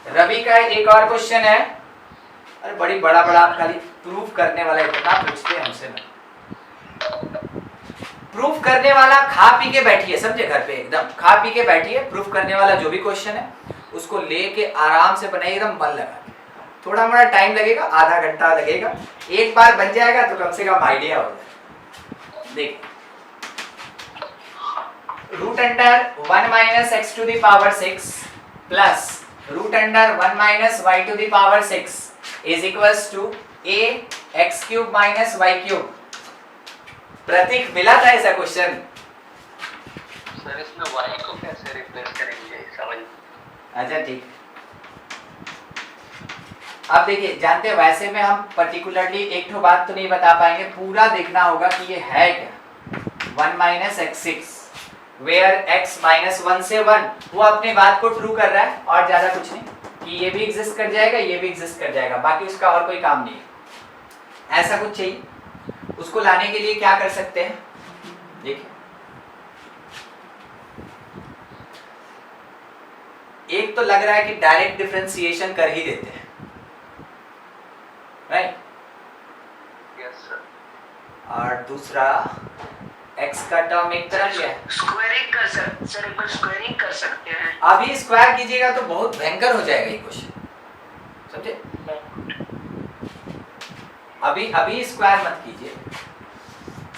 रवि का एक और क्वेश्चन है, अरे बड़ी बड़ा आप खाली प्रूफ करने वाला इतना पूछते हैं हमसे ना। प्रूफ करने वाला खा पी के बैठिए, समझे, घर पे एकदम खा पी के बैठिए। प्रूफ करने वाला जो भी क्वेश्चन है उसको लेके आराम से बनाइए, एकदम मन लगा के। थोड़ा मोड़ा टाइम लगेगा, आधा घंटा लगेगा, एक बार बन जाएगा तो कम से कम आइडिया हो जाए। देखिए root under 1 minus x to the power 6 plus root under 1 minus y to the power 6 is equals to a x cube minus y cube. प्रतीक मिला था ऐसा क्वेश्चन? सर इसमें y को कैसे रिप्लेस करेंगे समझ। अच्छा ठीक, अब देखिए जानते हैं वैसे में हम पर्टिकुलरली एक तो बात तो नहीं बता पाएंगे, पूरा देखना होगा कि ये है क्या। 1 minus x 6 where x minus 1 से 1, वो अपने बात को ट्रू कर रहा है और ज्यादा कुछ नहीं, कि ये भी एग्जिस्ट कर जाएगा, ये भी एग्जिस्ट कर जाएगा, बाकी उसका और कोई काम नहीं है। ऐसा कुछ चाहिए, उसको लाने के लिए क्या कर सकते हैं, देखिए एक तो लग रहा है कि डायरेक्ट डिफरेंशिएशन कर ही देते हैं, राइट? Yes sir. और दूसरा x का टर्म एक तरफ है। स्क्वायरिंग कर सकते सर, एक बार स्क्वायरिंग कर सकते हैं। अभी स्क्वायर कीजिएगा तो बहुत भयंकर हो जाएगा ये क्वेश्चन, समझे? अभी स्क्वायर मत कीजिए,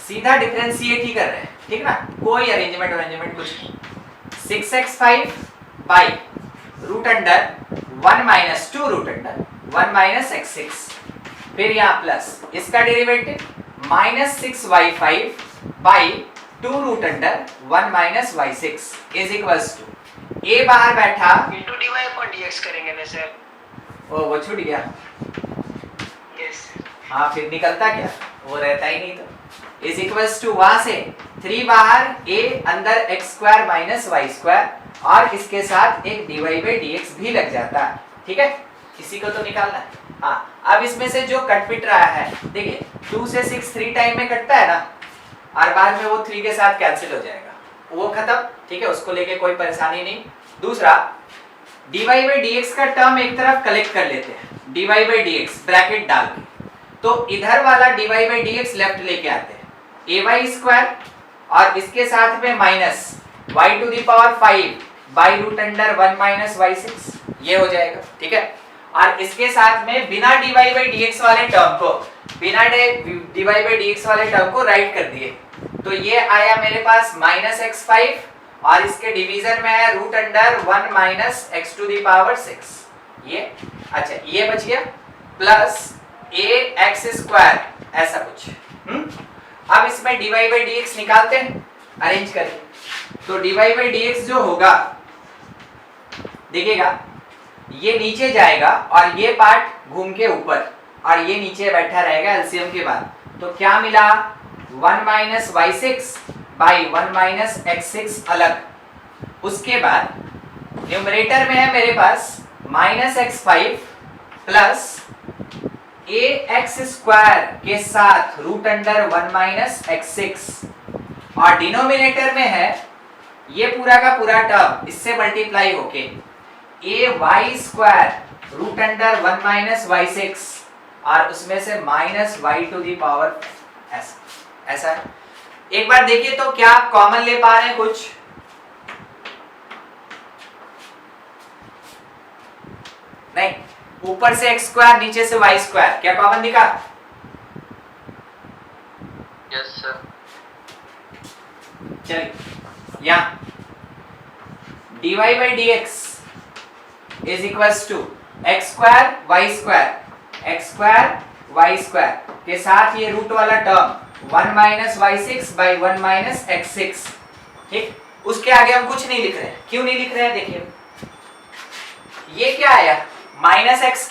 सीधा डिफरेंशिएट ही कर रहे हैं, ठीक ना? कोई अरेंजमेंट कुछ नहीं। 6x5 by root under 1 minus 2 root under 1 minus x6, फिर यहाँ प्लस इसका derivative minus 6y5 by 2 root under 1 minus y6 is equals to a बाहर बैठा इनटू dy अपॉन dx करेंगे ना सर? वो छूट गया। यस। हाँ, फिर निकलता क्या, वो रहता ही नहीं। तो इज इक्वल्स टू वहां से 3 बाहर, a अंदर x square minus y square, और इसके साथ एक dy बाई dx भी लग जाता है, ठीक है? इसी को तो निकालना है। हाँ, अब इसमें से जो कट पिट रहा है, देखिए 2 से 6 3 टाइम में कटता है ना, और बाद में वो 3 के साथ कैंसिल हो जाएगा, वो खत्म, ठीक है? उसको लेके कोई परेशानी नहीं। दूसरा, dy बाई dx का टर्म एक तरफ कलेक्ट कर लेते हैं, dy बाई dx ब्रैकेट डाल के, तो इधर वाला dy बाई dx लेफ्ट लेके आते हैं, ay स्क्वायर और इसके साथ में minus y to the power 5 by root under 1 minus y6, ये हो जाएगा, ठीक है? और इसके साथ में बिना dy बाई dx वाले टर्म को, बिना dy बाई dx वाले टर्म को राइट कर दिए, तो ये आया मेरे पास माइनस x5, और इसके डिवीजन में है root under 1 minus x to the power 6, ये अच्छा ये बच गया, प्लस ax स्क्वायर, ऐसा कुछ। अब इसमें dy बाई dx निकालते हैं, अरेंज करें, तो dy बाई dx जो होगा, देखिएगा ये नीचे जाएगा और ये पार्ट घूम के ऊपर, और ये नीचे बैठा रहेगा एलसीएम के बाद, तो क्या मिला? 1 minus y6 by 1 minus x6 अलग। उसके बाद न्यूमरेटर में है मेरे पास minus x5 plus ax square के साथ रूट अंडर 1 माइनस x6, और डिनोमिनेटर में है ये पूरा का पूरा टर्म इससे मल्टीप्लाई होके ay square root under 1 minus y6, और उसमें से minus y to the power, ऐसा है। एक बार देखिए तो क्या आप कॉमन ले पा रहे हैं कुछ? नहीं, ऊपर से x स्क्वायर नीचे से y स्क्वायर, क्या कॉमन दिखा? Yes sir. चलिए यहाँ dy by dx is equals to x square y square, x square y square के साथ ये रूट वाला term 1 minus y6 by 1 minus x6, ठीक? उसके आगे हम कुछ नहीं लिख रहे हैं। क्यों नहीं लिख रहे हैं? देखिए ये क्या आया, माइनस एक्स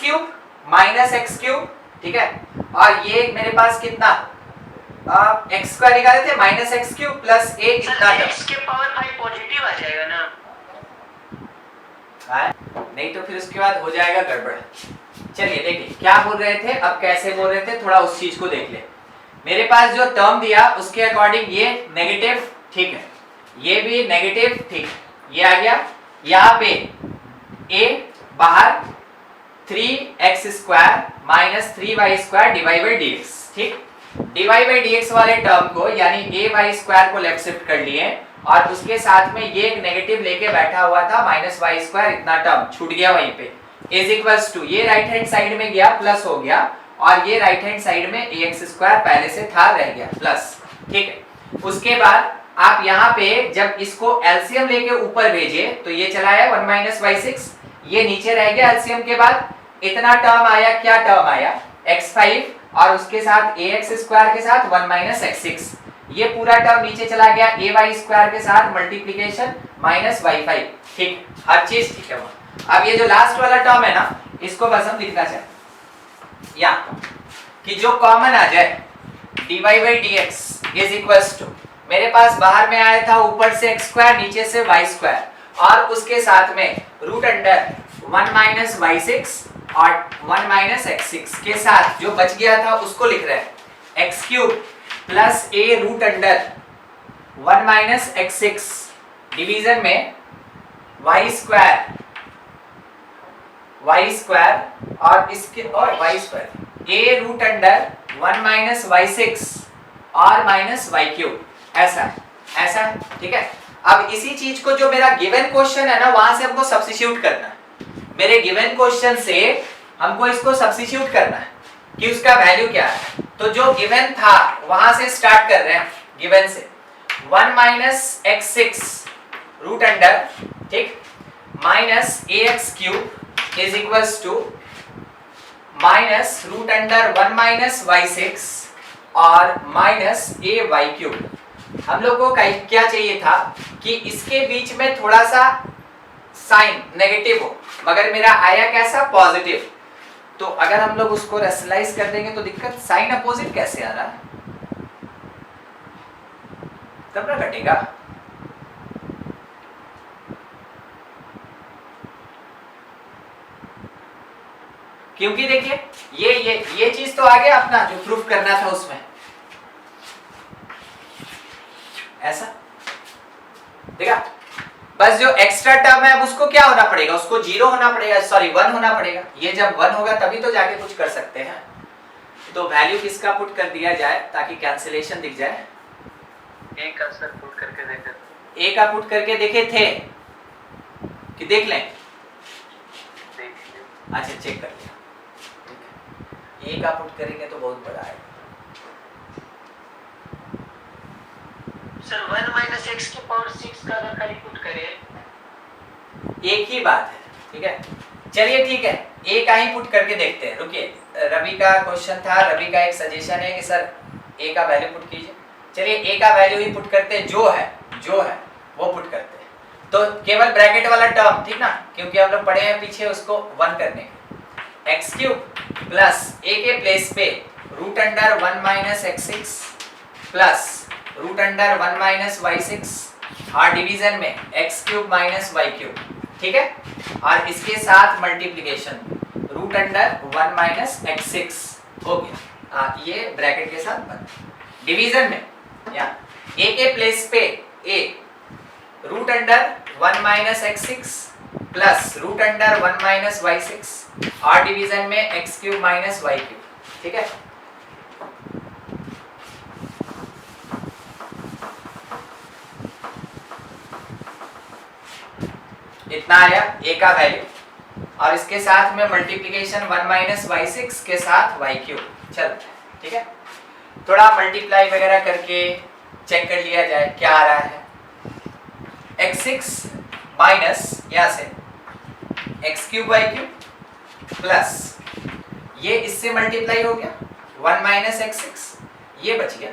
क्यूब, ठीक है? और ये मेरे पास कितना, एक्स स्क्वायर निकाले थे, माइनस एक्स क्यूब प्लस ए कितना, x के पावर 5 पॉजिटिव आ जाएगा ना? नहीं तो फिर उसके बाद हो जाएगा गड़बड़। चलिए देखिए क्या बोल रहे थे, अब कैसे बोल रहे थे, थोड़ा उस चीज को देख ले। मेरे पास जो टर्म दिया उसके अकॉर्डिंग ये नेगेटिव, ठीक है? ये भी नेगेटिव, ठीक है? ये आ गया यहाँ पे a बाहर 3x square minus 3y square dy by dx, ठीक? dy बाई dx वाले टर्म को यानी ay स्क्वायर को लेफ्ट शिफ्ट कर लिए, और उसके साथ में ये एक नेगेटिव लेके बैठा हुआ था माइनस y स्क्वायर, इतना टर्म छूट गया वहीं पे, इज इक्वल्स टू ये राइट हैंड साइड में गया प्लस हो गया, और ये राइट हैंड साइड में ax स्क्वायर पहले से था रह गया प्लस, ठीक है? उसके बाद आप यहाँ पे जब इसको एलसीएम लेके ऊपर भेजे तो ये चला है 1 माइनस y6, ये नीचे रह गया एलसीएम के बाद, इतना टर्म आया, क्या टर्म आया, x5, और उसके साथ ax स्क्वायर के साथ 1 माइनस x6, ये पूरा टर्म नीचे चला गया ay स्क्वायर के साथ मल्टीप्लिकेशन माइनस y5, ठीक? हर चीज ठीक है वहाँ। अब ये जो लास्ट वाला टर्म है ना, इसको बस हम लिखना चाहते या कि जो कॉमन आ जाए dy by dx is equals to, मेरे पास बाहर में आया था ऊपर से x स्क्वायर नीचे से y स्क्वायर, और उसके साथ में रूट अंडर 1 माइनस y6 और 1 माइनस x6 के साथ जो बच गया था उसको लिख रहे हैं x cube plus a root under 1 minus x6 division में y स्क्वायर और इसके और y square a root under 1 minus y6 और माइनस y क्यूब, ऐसा है, ऐसा है, ठीक है। अब इसी चीज को जो मेरा गिवन क्वेश्चन है ना, वहां से हमको सब्स्टिट्यूट करना है। मेरे गिवन क्वेश्चन से हमको इसको सब्स्टिट्यूट करना है कि उसका वैल्यू क्या है। तो जो गिवन था वहां से स्टार्ट कर रहे हैं, गिवन से 1 माइनस x6 रूट अंडर, ठीक, minus ax³ is equals to minus root under 1 minus y6 और माइनस ay³। हम लोग को क्या चाहिए था कि इसके बीच में थोड़ा सा साइन नेगेटिव हो, मगर मेरा आया कैसा, पॉजिटिव। तो अगर हम लोग उसको रेशनलाइज कर देंगे तो दिक्कत, साइन अपोजिट कैसे आ रहा है, तब ना घटेगा। क्योंकि देखिए ये चीज तो आ गया अपना जो प्रूफ करना था उसमें, ऐसा देखा। बस जो एक्स्ट्रा टर्म है अब उसको क्या होना पड़ेगा, उसको 0 होना पड़ेगा, सॉरी 1 होना पड़ेगा। ये जब 1 होगा तभी तो जाके कुछ कर सकते हैं। तो वैल्यू किसका पुट कर दिया जाए ताकि कैंसिलेशन दिख जाए। ए का सर पुट करके देखे, ए का पुट करके देखे थे कि देख लें, अच्छा चेक कर लिया। ए का पुट करेंगे तो बहुत बड़ा है सर 1 माइनस x की पावर 6 का अगर खाली पुट करें, एक ही बात है, ठीक है। चलिए ठीक है, ए का ही पुट करके देखते हैं। रुकिए, रवि का क्वेश्चन था, रवि का एक सजेशन है कि सर ए का वैल्यू पुट कीजिए। चलिए ए का वैल्यू ही पुट करते हैं, जो है वो पुट करते हैं। तो केवल ब्रैकेट वाला टर्म, ठीक ना, क्योंकि हम लोग पढ़े हैं पीछे उसको 1 करने, x³ प्लस ए के प्लेस पे root under 1 minus x6 plus root under 1 minus y6 और डिवीजन में x³ माइनस y³, ठीक है। और इसके साथ multiplication root under 1 minus x6 हो गया। ये ब्रैकेट के साथ बंद। डिवीजन में या a के प्लेस पे a root under 1 minus x6 plus root under 1 minus y6 और डिवीजन में x³ माइनस y³, ठीक है। इतना आया a का वैल्यू और इसके साथ में मल्टीप्लिकेशन 1 माइनस y6 के साथ y³, चल, ठीक है। थोड़ा मल्टीप्लाई वगैरह करके चेक कर लिया जाए क्या आ रहा है। x6 माइनस यहाँ से x³ y³ प्लस ये इससे मल्टीप्लाई हो गया 1 माइनस x6, ये बच गया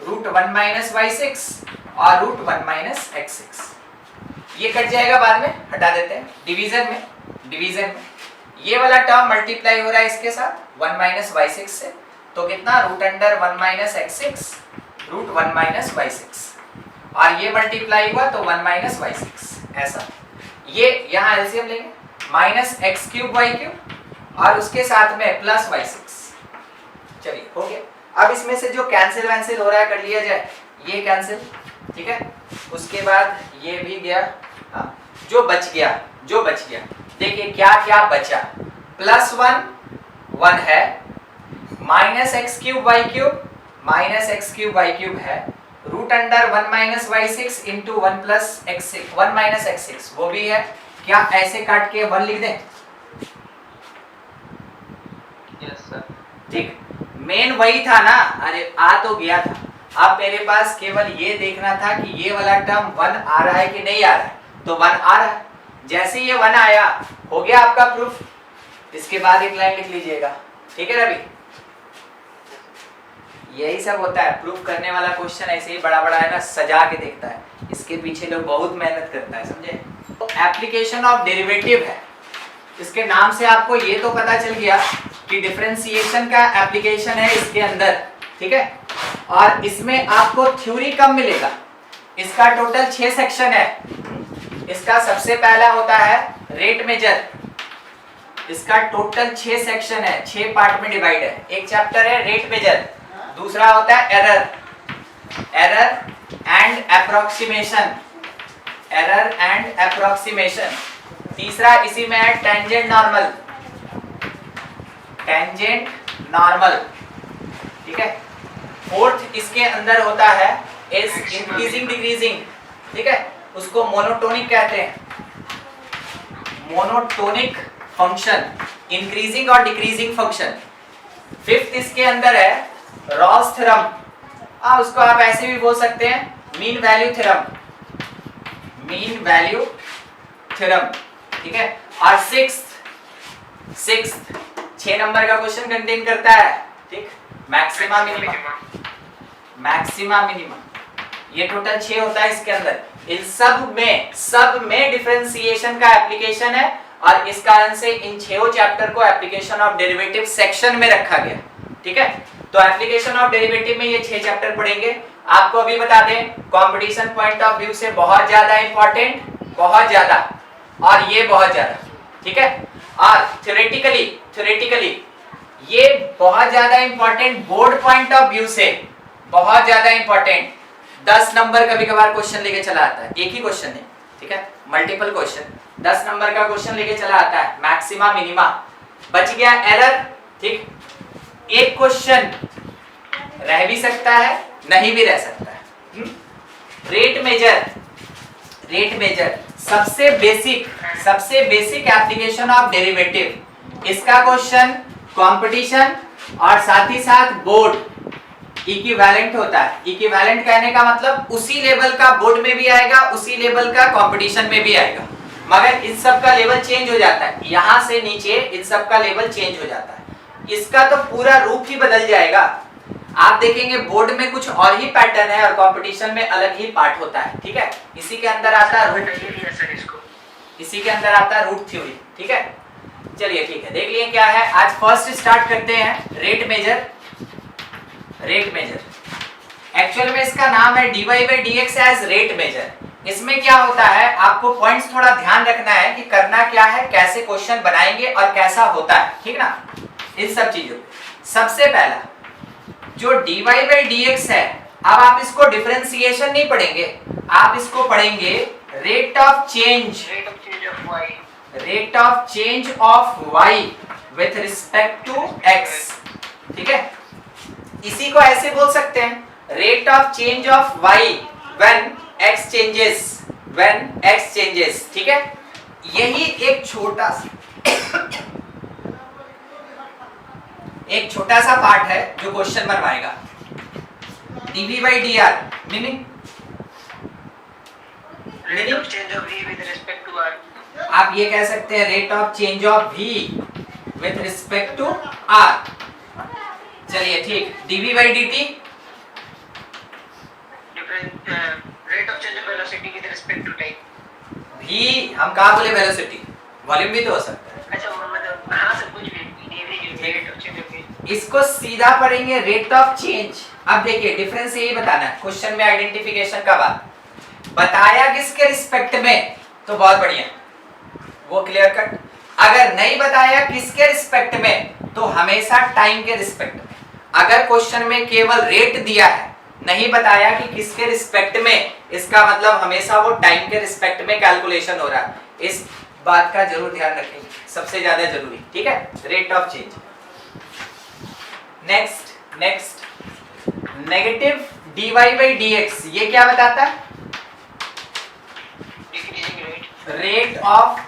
रूट 1 माइनस y6 और रूट 1 माइनस x6। ये कट जाएगा, बाद में हटा देते हैं। डिवीजन में ये वाला टर्म मल्टीप्लाई हो रहा है इसके साथ 1 माइनस y6 से, तो कितना, root under 1 minus x6 root 1 minus y6 और ये मल्टीप्लाई हुआ तो 1 माइनस y6, ऐसा। ये यहाँ एलसीएम लेंगे, माइनस x³ y³ और उसके साथ में प्लस y6। चलिए हो गया। अब इसमें से जो कैंसिल हो रहा है कर लिया जाए, ये कैंसिल, ठीक है। उसके बाद ये भी गया, हाँ, जो बच गया देखिए क्या बचा, प्लस 1 है, माइनस x³ y³ है, root under 1 minus y6 into 1 plus x6, 1 minus x6 वो भी है। क्या ऐसे काट के 1 लिख दें? यस सर, ठीक, मेन वही था ना, अरे आ तो गया था। अब मेरे पास केवल ये देखना था कि ये वाला टर्म 1 आ रहा है कि नहीं आ रहा है, तो 1 आ रहा है। जैसे ये 1 आया, हो गया आपका प्रूफ। इसके बाद एक लाइन लिख लीजिएगा, ठीक है रवि। यही सब होता है, प्रूफ करने वाला क्वेश्चन ऐसे ही बड़ा है ना, सजा के देखता है। इसके पीछे लोग बहुत मेहनत करता है, समझे। तो एप्लीकेशन ऑफ डेरिवेटिव है, इसके नाम से आपको ये तो पता चल गया कि डिफरेंशिएशन का एप्लीकेशन है इसके अंदर, ठीक है। और इसमें आपको थ्योरी कम मिलेगा। इसका टोटल 6 सेक्शन है। इसका सबसे पहला होता है रेट मेजर, इसका टोटल 6 सेक्शन है, 6 पार्ट में डिवाइड है। एक चैप्टर है रेट मेजर, दूसरा होता है एरर एंड अप्रोक्सीमेशन, तीसरा इसी में है टेंजेंट नॉर्मल, ठीक है। फोर्थ इसके अंदर होता है इज इंक्रीजिंग डिक्रीजिंग, ठीक है, उसको मोनोटोनिक कहते हैं, मोनोटोनिक फंक्शन, इंक्रीजिंग और डिक्रीजिंग फंक्शन। फिफ्थ इसके अंदर है रॉल्स थ्योरम, उसको आप ऐसे भी बोल सकते हैं mean value theorem, mean value theorem, ठीक है। और सिक्स्थ 6 नंबर का क्वेश्चन कंटेन करता है, ठीक, मैक्सिमा मिनिमा, मैक्सिमा मिनिमा, ये टोटल 6 होता है इसके अंदर। इन सब में डिफरेंशिएशन का एप्लीकेशन है और इस कारण से इन 6 चैप्टर को एप्लीकेशन ऑफ डेरिवेटिव सेक्शन में रखा गया, ठीक है। तो एप्लीकेशन ऑफ डेरिवेटिव में ये 6 चैप्टर पढ़ेंगे। आपको अभी बता दें कंपटीशन पॉइंट ऑफ व्यू से बहुत ज्यादा इंपॉर्टेंट, बहुत ज्यादा, और ये बहुत ज्यादा, ठीक है। और थ्योरेटिकली ये बहुत ज्यादा important, board point of view से बहुत ज्यादा इंपॉर्टेंट। 10 नंबर कभी कभार क्वेश्चन लेके चला आता है, एक ही क्वेश्चन नहीं, ठीक है, मल्टीपल क्वेश्चन, 10 नंबर का क्वेश्चन लेके चला आता है, मैक्सिमा मिनिमा। बच गया एरर, ठीक, एक क्वेश्चन रह भी सकता है, नहीं भी रह सकता है। रेट मेजर सबसे बेसिक एप्लीकेशन ऑफ डेरिवेटिव, इसका क्वेश्चन कंपटीशन और साथ ही साथ बोर्ड इक्विवेलेंट होता है। इक्विवेलेंट कहने का मतलब उसी लेवल का बोर्ड में भी आएगा, उसी लेवल का कंपटीशन में भी आएगा, मगर इन सब का लेवल चेंज हो जाता है, यहां से नीचे इन सब का लेवल चेंज हो जाता है, इसका तो पूरा रूप ही बदल जाएगा। आप देखेंगे बोर्ड में कुछ और ही पैटर्न है और कंपटीशन में अलग ही पार्ट होता है, ठीक है। इसी के अंदर आता है रूट, इसी के अंदर आता है रूट थ्योरी, ठीक है। चलिए ठीक है, देख लिए क्या है। आज फर्स्ट स्टार्ट करते हैं रेट मेजर। एक्चुअल में इसका नाम है dy by dx as rate measure. इसमें क्या होता है, आपको पॉइंट्स थोड़ा ध्यान रखना है कि करना क्या है, कैसे क्वेश्चन बनाएंगे और कैसा होता है, ठीक ना, इन सब चीजों। सबसे पहला जो dy by dx है, अब आप इसको डिफरेंशिएशन नहीं पढ़ेंगे, आप इसको पढ़ेंगे rate of change of y with respect to x, ठीक है। इसी को ऐसे बोल सकते हैं rate of change of y when x changes, ठीक है। यही एक छोटा सा पार्ट है जो क्वेश्चन बनवाएगा। dv by dr meaning rate of change of v with respect to r, आप ये कह सकते हैं rate of change of v with respect to r। चलिए ठीक, dv by dt different rate of change of velocity with respect to time. v हम कहाँ बोले वेलोसिटी, वॉल्यूम भी तो हो सकता है। अच्छा वो मतलब हां सब कुछ भी rate of change of v, इसको सीधा पढ़ेंगे रेट ऑफ चेंज। अब देखिए डिफरेंस यही बताना है, क्वेश्चन में आइडेंटिफिकेशन का बात बताया किसके रिस्पेक्ट में, तो बहुत बढ़िया, वो क्लियर कट। अगर नहीं बताया किसके रिस्पेक्ट में, तो हमेशा टाइम के रिस्पेक्ट में। अगर क्वेश्चन में केवल रेट दिया है, नहीं बताया कि किसके रिस्पेक्ट में, इसका मतलब हमेशा वो टाइम के रिस्पेक्ट में कैलकुलेशन हो रहा है। इस बात का जरूर ध्यान रखेंगे, सबसे ज्यादा जरूरी, ठीक है, rate of change. Next negative dy by dx, ये क्या बताता है, रेट ऑफ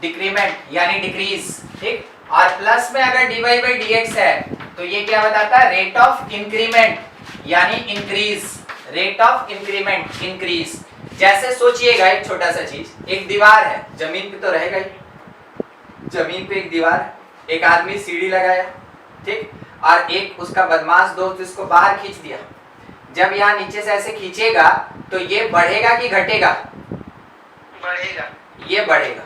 डिक्रीमेंट यानी डिक्रीज, ठीक। और प्लस में अगर dy by dx है तो ये क्या बताता है, रेट ऑफ इंक्रीमेंट यानी increase, rate of increment increase. जैसे सोचिएगा एक छोटा सा चीज, एक दीवार है, जमीन पे तो रहेगा ही, जमीन पे एक दीवार है, एक आदमी सीढ़ी लगाया, ठीक, और एक उसका बदमाश दोस्त इसको बाहर खींच दिया। जब यहाँ नीचे से ऐसे खींचेगा तो ये बढ़ेगा कि घटेगा, बढ़ेगा, ये बढ़ेगा,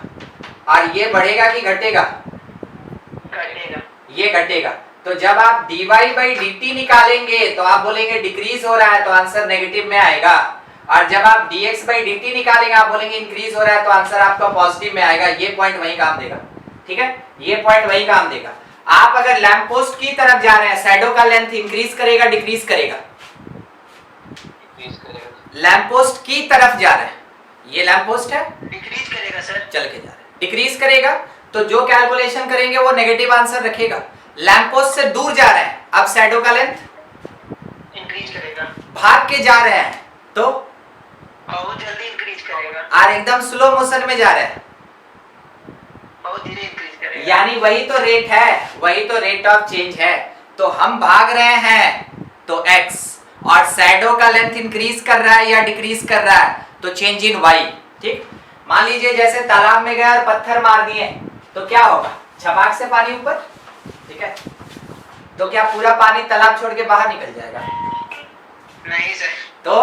और ये बढ़ेगा कि घटेगा, घटेगा, ये घटेगा। तो जब आप dy by dt निकालेंगे तो आप बोलेंगे डिक्रीज हो रहा है, तो आंसर नेगेटिव में आएगा। और जब आप dx by dt निकालेंगे, आप बोलेंगे इंक्रीज हो रहा है, तो आंसर आपका पॉजिटिव में आएगा। ये पॉइंट वही काम देगा, ठीक है, ये पॉइंट वही काम देगा। आप अगर लैंप पोस्ट की तरफ जा रहे हैं, शैडो का लेंथ इंक्रीज करेगा डिक्रीज करेगा, लैंप पोस्ट की तरफ जा रहे हैं, ये लैंप पोस्ट है, डिक्रीज करेगा सर, चल के जा रहे हैं, डिक्रीज करेगा, तो जो कैलकुलेशन करेंगे वो नेगेटिव आंसर रखेगा। लैंप पोस्ट से दूर जा रहे हैं, अब शैडो का लेंथ भाग के जा रहे हैं तो बहुत जल्दी इंक्रीज करेगा, और एकदम स्लो मोशन में जा रहे हैं बहुत धीरे इंक्रीज करेगा। यानी वही तो रेट है, वही तो रेट ऑफ चेंज है। तो हम भाग रहे हैं तो x, और शैडो का लेंथ इंक्रीज कर रहा है या डिक्रीज कर रहा है तो चेंज इन y। ठीक, मान लीजिए जैसे तालाब में गए और पत्थर मार दिए तो क्या होगा, छपाक से पानी ऊपर, ठीक है, तो क्या पूरा पानी तालाब छोड़ के बाहर निकल जाएगा? नहीं सर, तो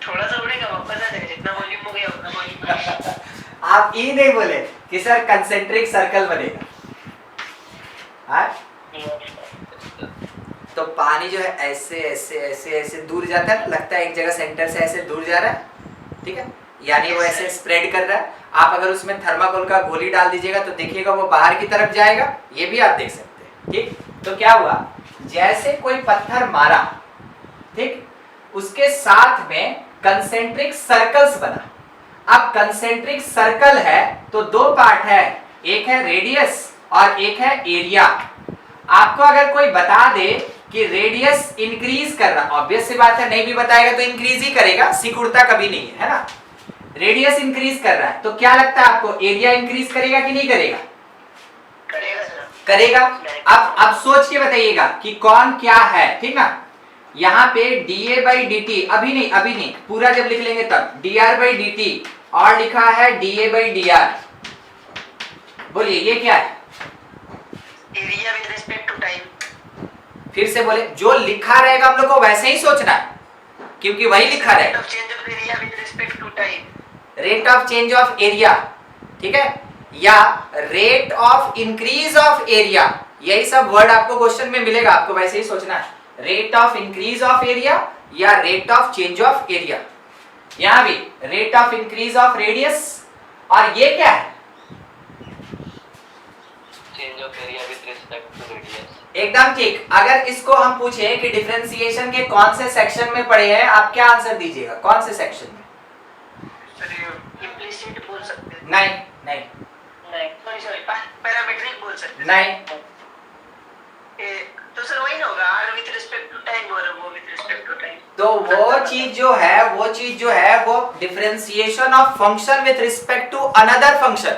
थोड़ा सा उड़ेगा, वापस आ जाएगा, जितना वॉल्यूम हो गया उतना वॉल्यूम। आप ये नहीं बोले कि सर कंसेंट्रिक सर्कल बनेगा, हाँ? तो पानी जो है ऐसे ऐसे ऐसे ऐसे दूर जाता है ना, लगता है एक जगह सेंटर से ऐसे दूर जा रहा है, ठीक है, यानी वो ऐसे स्प्रेड कर रहा है। आप अगर उसमें थर्माकोल का गोली डाल दीजिएगा तो देखिएगा वो बाहर की तरफ जाएगा, ये भी आप देख सकते हैं। ठीक, तो क्या हुआ, जैसे कोई पत्थर मारा, ठीक, उसके साथ में कंसेंट्रिक सर्कल्स बना। अब कंसेंट्रिक सर्कल है तो दो पार्ट है, एक है रेडियस और एक है एरिया। आपको अगर कोई बता दे कि रेडियस इंक्रीज कर रहा, ऑब्वियस सी बात है, नहीं भी बताएगा तो इंक्रीज ही करेगा, सिकुड़ता कभी नहीं है ना। रेडियस इंक्रीज कर रहा है तो क्या लगता है आपको, एरिया इंक्रीज करेगा कि नहीं करेगा? करेगा सर, करेगा। अब सोच के बताइएगा कि कौन क्या है, ठीक ना। यहाँ पे dA/dt, अभी नहीं, पूरा जब लिख लेंगे तब dR/dt, और लिखा है dA/dr। बोलिए ये क्या है? Area with respect to time. फिर से बोले, जो लिखा रहेगा हम लोग को वैसे ही सोचना है, क्योंकि वही लिखा रेट रहेगा। Of change of area with respect to time, rate of change of area, ठीक है, या rate of increase of area, यही सब वर्ड आपको क्वेश्चन में मिलेगा, आपको वैसे ही सोचना है। Rate of increase of area या rate of change of area. यहां भी rate of increase of radius, और ये क्या है, change of area with respect to radius. एकदम ठीक। अगर इसको हम पूछे कि डिफरेंशिएशन के कौन से सेक्शन में पढ़े हैं, आप क्या आंसर दीजिएगा, कौन से सेक्शन में? इम्प्लिसिट बोल सकते हैं, नहीं नहीं नहीं सॉरी पैरामीट्रिक बोल सकते हैं, नहीं, तो सर वही ना होगा, r with respect to time और वो विद रिस्पेक्ट टू टाइम। तो वो चीज जो है वो differentiation of function with respect to another function,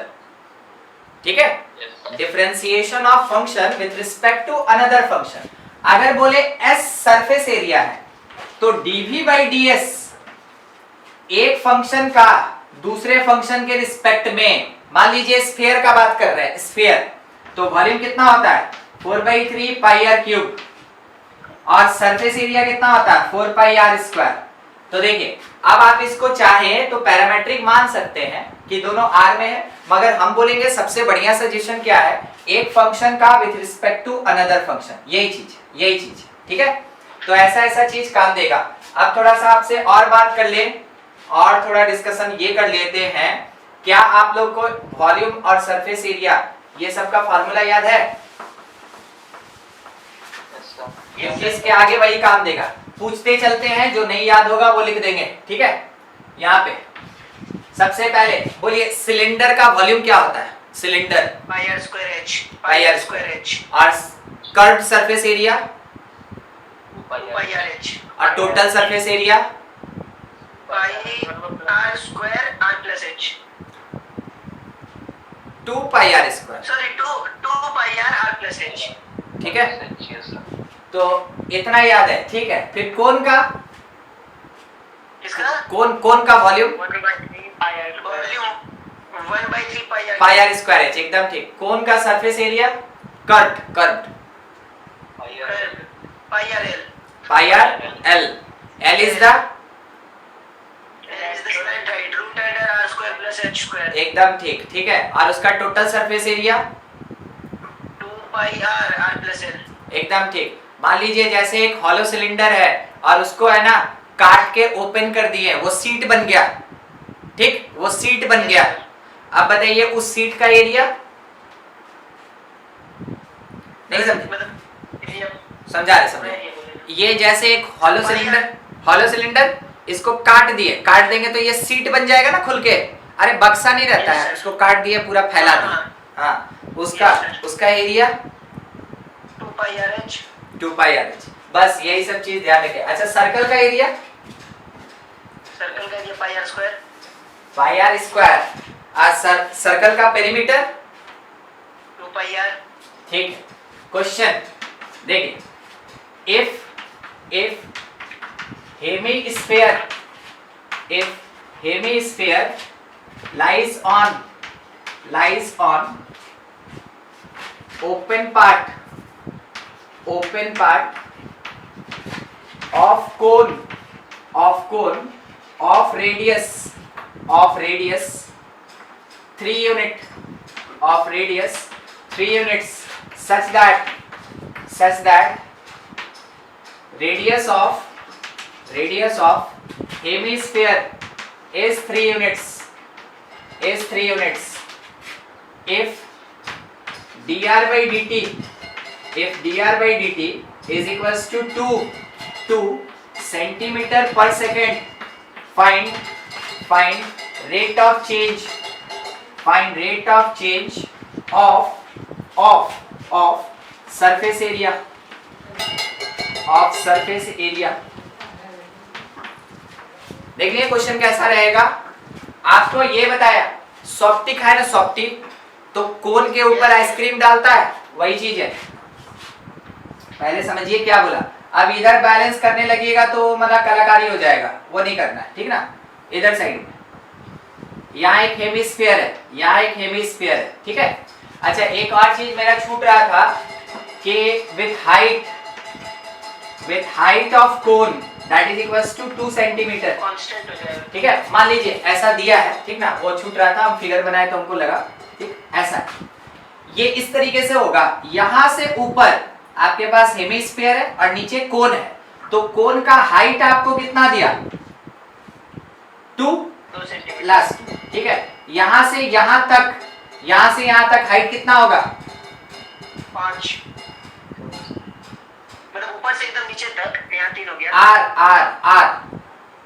ठीक है, differentiation of function with respect to another function. अगर बोले s सरफेस एरिया है तो dV/ds एक फंक्शन का दूसरे फंक्शन के रिस्पेक्ट में, मान लीजिए स्फीयर का बात कर रहे हैं, स्फीयर, तो वॉल्यूम कितना होता है 4/3 πr³, और सरफेस एरिया कितना होता है 4πr²। तो देखिए, अब आप इसको चाहे तो पैरामेट्रिक मान सकते हैं कि दोनों r में है, मगर हम बोलेंगे सबसे बढ़िया सजेशन क्या है, एक फंक्शन का with respect to another function, यही चीज, ठीक है। तो ऐसा चीज काम देगा। अब थोड़ा सा आपसे और बात कर ले, और थोड़ा डिस्कशन ये कर लेते हैं, क्या आप लोग को वॉल्यूम और सरफेस एरिया ये सब का फार्मूला याद है? इसके आगे वही काम देगा, पूछते चलते हैं, जो नहीं याद होगा वो लिख देंगे, ठीक है। यहाँ पे सबसे पहले बोलिए सिलेंडर का वॉल्यूम क्या होता है, सिलेंडर πr²h, और कर्व्ड सरफेस एरिया 2πrh, और total surface area πr²r+h, 2πr², sorry 2πr+h, ठीक है। तो इतना याद है, ठीक है। फिर कोन का, किसका कोन का वॉल्यूम 1/3 वॉल्यूम 1/3 πr²h, एकदम ठीक। कोन का surface area curved πrl, l is the slant height √r²+h², एकदम ठीक, ठीक है। और उसका टोटल सरफेस एरिया 2πr+l, एकदम ठीक। मान लीजिए जैसे एक हॉलो सिलेंडर है और उसको है ना काट के ओपन कर दिए, वो सीट बन गया, ठीक, वो सीट बन गया। अब बताइए उस सीट का एरिया, नहीं समझा रहे। ये जैसे एक हॉलो सिलेंडर, इसको काट देंगे तो ये सीट बन जाएगा ना खुल के, अरे बक्सा नहीं रहता है, उसको काट दिए पूरा फैला दिया, हाँ, उसका एरिया 2πrh, 2πrh। बस यही सब चीज ध्यान रखें। अच्छा सर्कल का एरिया, सर्कल का area pi r square, pi r square. Circle का पेरीमीटर 2 पाई आर। ठीक है। क्वेश्चन देखिए, if hemisphere lies on open part of cone of radius 3 units such that radius of hemisphere is 3 units. If dr by dt is equals to 2 centimeter per second, find rate of change of surface area देखिए question कैसा रहेगा। आपको ये बताया सॉफ्टिक है ना, सॉफ्टिक तो कोन के ऊपर आइसक्रीम डालता है, वही चीज है। पहले समझिए क्या बोला। अब इधर बैलेंस करने लगेगा तो मतलब कलाकारी हो जाएगा, वो नहीं करना है, ठीक ना। इधर साइड यहाँ एक हेमिस्फीयर है, ठीक है। अच्छा एक और चीज मेरा छूट रहा था कि with height of cone that is equals to 2 centimetre, constant हो जाएगा। ठीक है। मान लीजिए ऐसा दिया है, ठीक ना, वो छूट रहा था, हम फिगर बनाए तो हमको लगा ठीक ऐसा। ये इस तरीके से होगा, यहां से ऊपर आपके पास हेमिस्फीयर है और नीचे कोन है, तो कोन का हाइट आपको कितना दिया 2 सेंटीमीटर प्लस, ठीक है। यहां से यहां तक हाइट कितना होगा 5, मतलब ऊपर से एकदम नीचे तक, यहाँ 3 हो गया।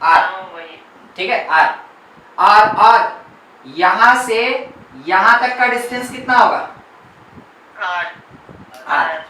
आर वही ठीक है, और यहां से यहां तक का डिस्टेंस कितना होगा आर।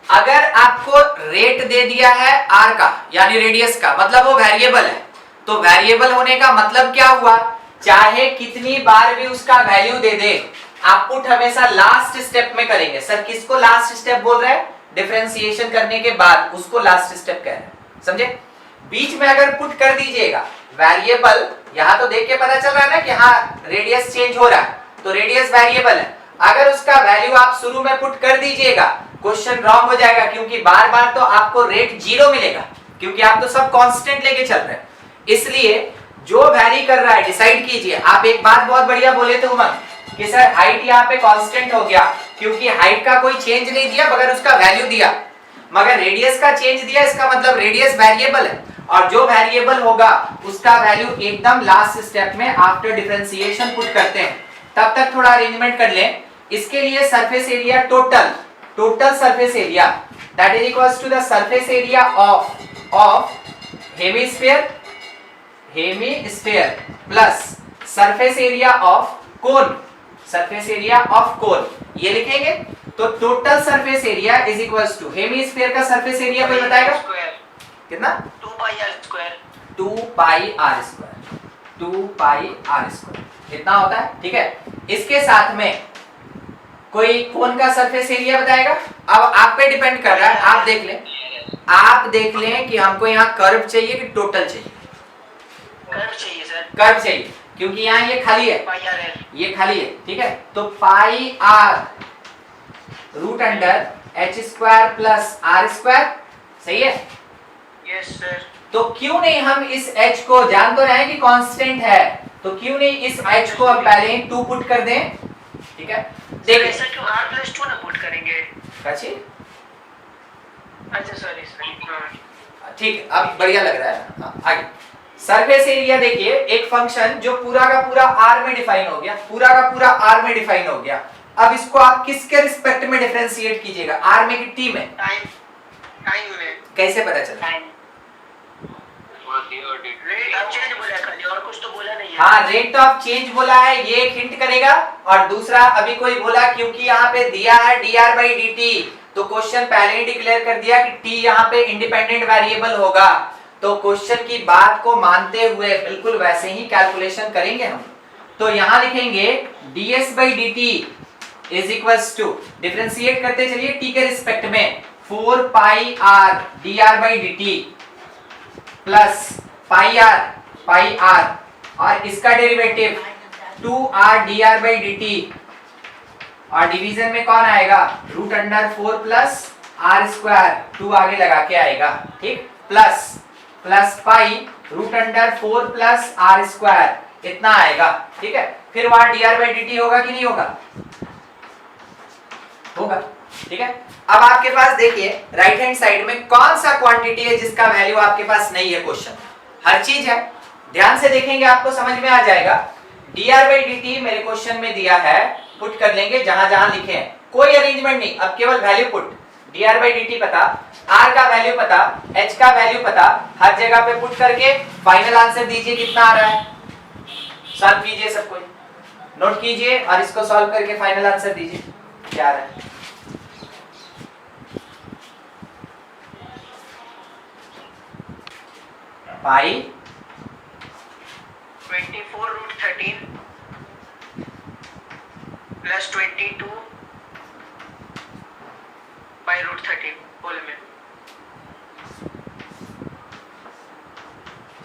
अगर आपको रेट दे दिया है आर का यानी रेडियस का, मतलब वो वेरिएबल है, तो वेरिएबल होने का मतलब क्या हुआ, चाहे कितनी बार भी उसका वैल्यू दे दे, आप पुट हमेशा लास्ट स्टेप में करेंगे। सर किसको लास्ट स्टेप बोल रहे हैं, डिफरेंशिएशन करने के बाद उसको लास्ट स्टेप कह रहे हैं, समझे। बीच में अगर पुट कर दीजिएगा वेरिएबल, यहां तो देख के पता चल रहा है ना कि हाँ रेडियस चेंज हो रहा है, तो रेडियस वेरिएबल है। अगर उसका वैल्यू आप शुरू में पुट कर दीजिएगा, क्वेश्चन रॉन्ग हो जाएगा, क्योंकि बार बार तो आपको रेट 0 मिलेगा, क्योंकि आप तो सब कांस्टेंट लेके चल रहे हैं। इसलिए जो वैरी कर रहा है डिसाइड कीजिए। आप एक बात बहुत बढ़िया बोले थे उमंग कि सर हाइट यहाँ पे कांस्टेंट हो गया, क्योंकि हाइट का कोई चेंज नहीं दिया मगर उसका वैल्यू दिया, मगर रेडियस का चेंज दिया, इसका मतलब रेडियस वेरिएबल है, और जो वेरिएबल होगा उसका वैल्यू एकदम लास्ट स्टेप में आफ्टर डिफरेंशिएशन पुट करते हैं। तब तक थोड़ा अरेंजमेंट कर लें। इसके लिए surface area total surface area that is equals to the surface area of hemisphere plus surface area of cone, ये लिखेंगे। तो total surface area is equals to hemisphere का सरफेस एरिया कोई बताएगा कितना, 2 pi r square, 2 pi r square इतना होता है, ठीक है। इसके साथ में कोई कोन का सरफेस एरिया बताएगा। अब आप पे डिपेंड कर रहा है, आप देख लें कि हमको यहाँ कर्व चाहिए कि टोटल चाहिए। कर्व चाहिए सर, कर्व चाहिए, क्योंकि यहाँ ये खाली है, पाई आर है, ये खाली है, ठीक है। तो pi r root under h square plus r square, सही है। Yes sir. तो क्यों नहीं हम इस h को, जान तो रहे हैं कि कांस्टेंट है, तो क्यों नहीं इस h को हम पहले 2 पुट कर दें, ठीक है। देखिए ऐसा क्यों r+2 ना पुट करेंगे। अच्छी, अच्छा सॉरी सर, ठीक, अब बढ़िया लग रहा है। हाँ, आगे सरफेस एरिया देखिए, एक फंक्शन जो पूरा का पूरा r में डिफाइन हो गया, अब इसको आप किसके रिस्पेक्ट में डिफरेंशिएट कीजिएगा, r में कि t में, टाइम में कैसे पता चला। रेट ऑफ चेंज बोला है खाली, और कुछ तो बोला नहीं है। हाँ रेट ऑफ चेंज बोला है, ये एक हिंट करेगा। और दूसरा अभी कोई बोला क्योंकि यहाँ पे दिया है dr by dt, तो क्वेश्चन पहले ही डिक्लेयर कर दिया कि t यहाँ पे इंडिपेंडेंट वेरिएबल होगा, तो क्वेश्चन की बात को मानते हुए बिल्कुल वैसे ही कैलकुलेशन करेंगे हम। तो यहां लिखेंगे ds by dt is equals to, differentiate करते चलिए t के रिस्पेक्ट में, 4 pi r dr by dt plus pi r और इसका derivative 2r dr by dt, और डिवीजन में कौन आएगा, root under 4 plus r square, 2 आगे लगा के आएगा, ठीक, plus pi root under 4 plus r square, इतना आएगा, ठीक है। फिर वहां dr by dt होगा कि नहीं होगा, होगा, ठीक है। अब आपके पास देखिए राइट हैंड साइड में कौन सा क्वांटिटी है जिसका वैल्यू आपके पास नहीं है, क्वेश्चन हर चीज है, ध्यान से देखेंगे आपको समझ में आ जाएगा। dr by dt मेरे क्वेश्चन में दिया है, पुट कर लेंगे जहां जहां लिखे हैं, कोई अरेंजमेंट नहीं, अब केवल value put, dr by dt पता, r का वैल्यू पता, h का वैल्यू पता, हर जगह पे पुट करके फाइनल आंसर दीजिए कितना आ रहा है, सॉल्व कीजिए, सब कोई नोट कीजिए और इसको सॉल्व करके फाइनल आंसर दीजिए क्या आ रहा है। पाई 24 रूट 13 प्लस 22 बाई रूट 13 होल में,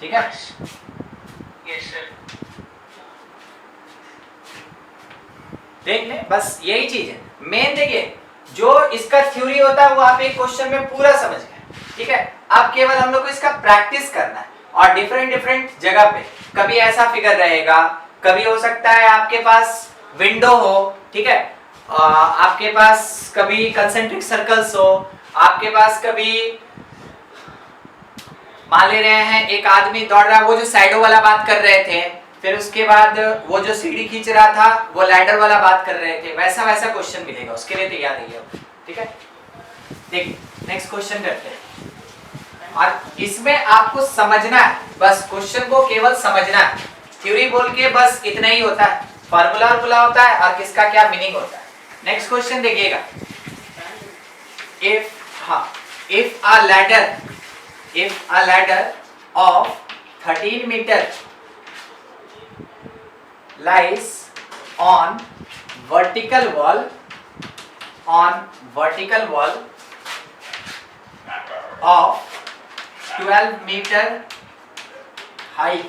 ठीक है। Yes sir. देख ले, बस यही चीज है मेन। देखिए जो इसका थ्योरी होता है वो आप एक क्वेश्चन में पूरा समझ गए, ठीक है। अब केवल हम लोग को इसका प्रैक्टिस करना है, और डिफरेंट जगह पे कभी ऐसा फिगर रहेगा, कभी हो सकता है आपके पास विंडो हो, ठीक है, आपके पास कभी कंसेंट्रिक सर्कल्स हो, आपके पास कभी मान ले रहे हैं एक आदमी दौड़ रहा है, वो जो साइडो वाला बात कर रहे थे, फिर उसके बाद वो जो सीढ़ी खींच रहा था वो लैडर वाला बात कर रहे थे, वैसा क्वेश्चन मिलेगा, उसके लिए तैयार रहिए, ठीक है। देख नेक्स्ट क्वेश्चन करते हैं, और इसमें आपको समझना है, बस क्वेश्चन को केवल समझना है, थ्योरी बोल के बस इतना ही होता है, फार्मूला होता है और किसका क्या मीनिंग होता है। नेक्स्ट क्वेश्चन देखिएगा, if a ladder of 13 meter lies on vertical wall of 12 meter height,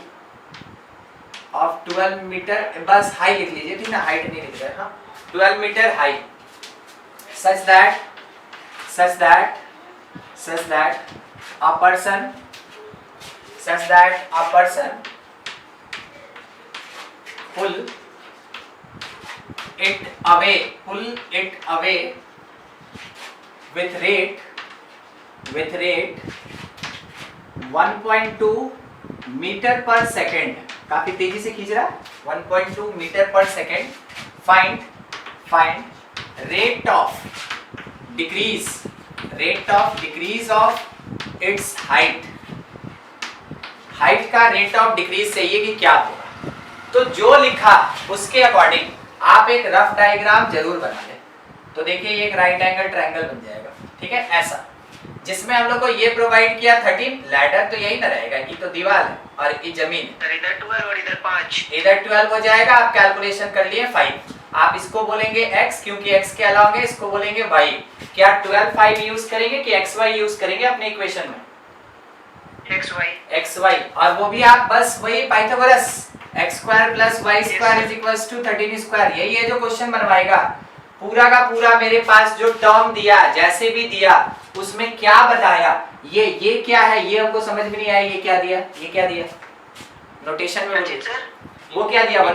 of 12 meter, बस हाई लिख लीजिए, ठीक ना, हाइट नहीं लिख रहे, हाँ, 12 meter high, such that a person pull it away with rate 1.2 metre per second, काफी तेजी से खींच रहा है, 1.2 metre per second, find rate of decrease of its height का रेट ऑफ डिक्रीज चाहिए कि क्या होगा। तो जो लिखा उसके अकॉर्डिंग आप एक रफ डायग्राम जरूर बना लें। तो देखिए ये एक राइट एंगल ट्रायंगल बन जाएगा, ठीक है, ऐसा, जिसमें हम लोग को ये प्रोवाइड किया 13, लैडर तो यही ना रहेगा, ये तो दीवार है और ये जमीन है, इधर 12 और इधर 5, इधर 12 हो जाएगा, आप कैलकुलेशन कर लिए 5, आप इसको बोलेंगे x क्योंकि x के अलावा इसको बोलेंगे y। क्या 12 5 यूज करेंगे कि xy यूज करेंगे अपने इक्वेशन में, xy, और वो भी आप बस वही Pythagoras x square plus y square is equals to 13 square, यही है जो क्वेश्चन बनवाएगा। पूरा का पूरा मेरे पास जो टर्म दिया, जैसे भी दिया उसमें क्या बताया, ये क्या है, ये हमको समझ में नहीं आया, ये क्या दिया नोटेशन में, वो क्या दिया 1.2,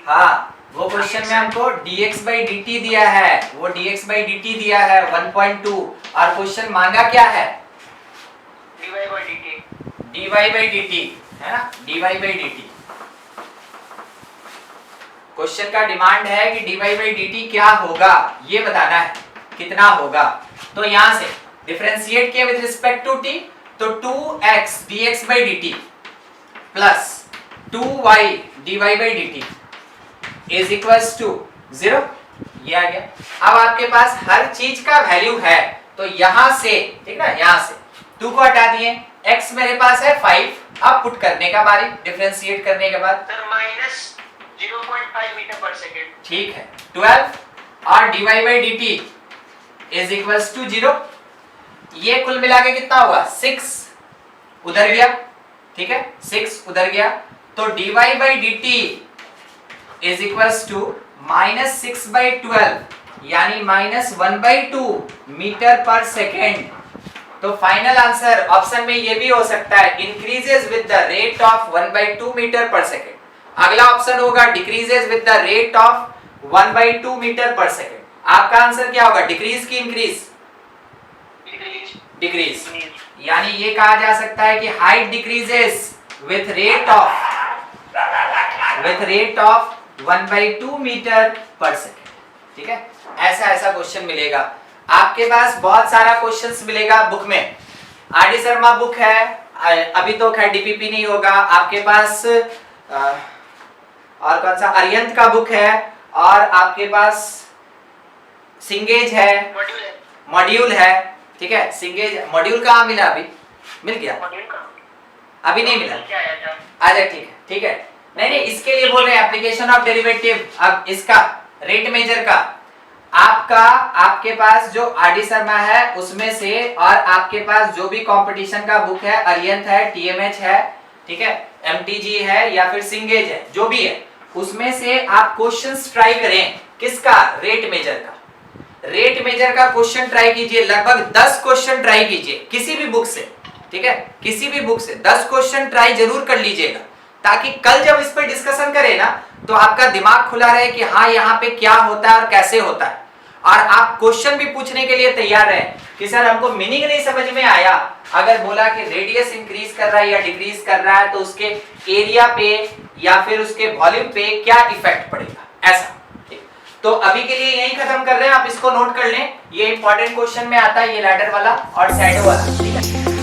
हाँ वो क्वेश्चन में हमको dx by dt दिया है, वो dx by dt दिया है 1.2, और क्वेश्चन मांगा क्या है dy by dt, है ना, dy by dt। क्वेश्चन का डिमांड है कि dy by dt क्या होगा, ये बताना है कितना होगा। तो यहां से डिफरेंशिएट किया विद रिस्पेक्ट टू t, तो 2x dx by dt plus 2y dy by dt is equals to 0, ये आ गया। अब आपके पास हर चीज का वैल्यू है, तो यहां से, ठीक ना, यहां से 2 को हटा दिए, x मेरे पास है 5, अब पुट करने का बारी, डिफरेंशिएट करने के बाद sir minus 0.5 metre per second. ठीक है, 12 और dy by dt is equals to 0। ये कुल मिला के कितना हुआ, 6 उधर गया, ठीक है, 6 उधर गया, तो dy by dt is equals to minus 6 by 12 यानी माइनस 1/2 मीटर पर सेकेंड। तो फाइनल आंसर ऑप्शन में ये भी हो सकता है, increases with the rate of 1/2 metre per second. अगला ऑप्शन होगा decreases with the rate of 1/2 metre per second. आपका आंसर क्या होगा, डिक्रीज की इंक्रीज, डिक्रीज, यानी ये कहा जा सकता है कि height decreases with rate of 1/2 metre per second. ठीक है, ऐसा क्वेश्चन मिलेगा आपके पास, बहुत सारा क्वेश्चंस मिलेगा बुक में। आर डी शर्मा बुक है, अभी तो खैर डीपीपी नहीं होगा आपके पास, और कौन सा, अरियंत का बुक है, और आपके पास सिंगेज है, मॉड्यूल है, ठीक है, सिंगेज मॉड्यूल कहाँ मिला, अभी मिल गया, अभी नहीं मिला, अच्छा ठीक है, नहीं इसके लिए बोल रहे हैं एप्लीकेशन ऑफ डेरिवेटिव। अब इसका रेट मेजर का आपके पास जो आर डी शर्मा है उसमें से, और आपके पास जो भी कंपटीशन का बुक है, अरियंत है, टीएमएच है, ठीक है, एमटीजी है या फिर सिंगेज है, जो भी है उसमें से आप क्वेश्चंस ट्राई करें। किसका, रेट मेजर का, रेट मेजर का क्वेश्चन ट्राई कीजिए, लगभग 10 क्वेश्चन ट्राई कीजिए किसी भी बुक से, ठीक है, किसी भी बुक से 10 क्वेश्चन ट्राई जरूर कर लीजिएगा, ताकि कल जब इस पर डिस्कशन करें ना तो आपका दिमाग खुला रहे कि हाँ यहाँ पे क्या होता है और कैसे होता है, और आप क्वेश्चन भी पूछने के लिए तैयार रहे कि सर हमको मीनिंग नहीं समझ में आया, अगर बोला कि रेडियस इंक्रीज कर रहा है या डिक्रीज कर रहा है तो उसके एरिया पे या फिर उसके वॉल्यूम पे क्या इफेक्ट पड़ेगा, ऐसा। तो अभी के लिए यही खत्म कर रहे हैं, आप इसको नोट कर लें, ये इंपॉर्टेंट क्वेश्चन में आता है, ये लैडर वाला और शैडो वाला, ठीक है।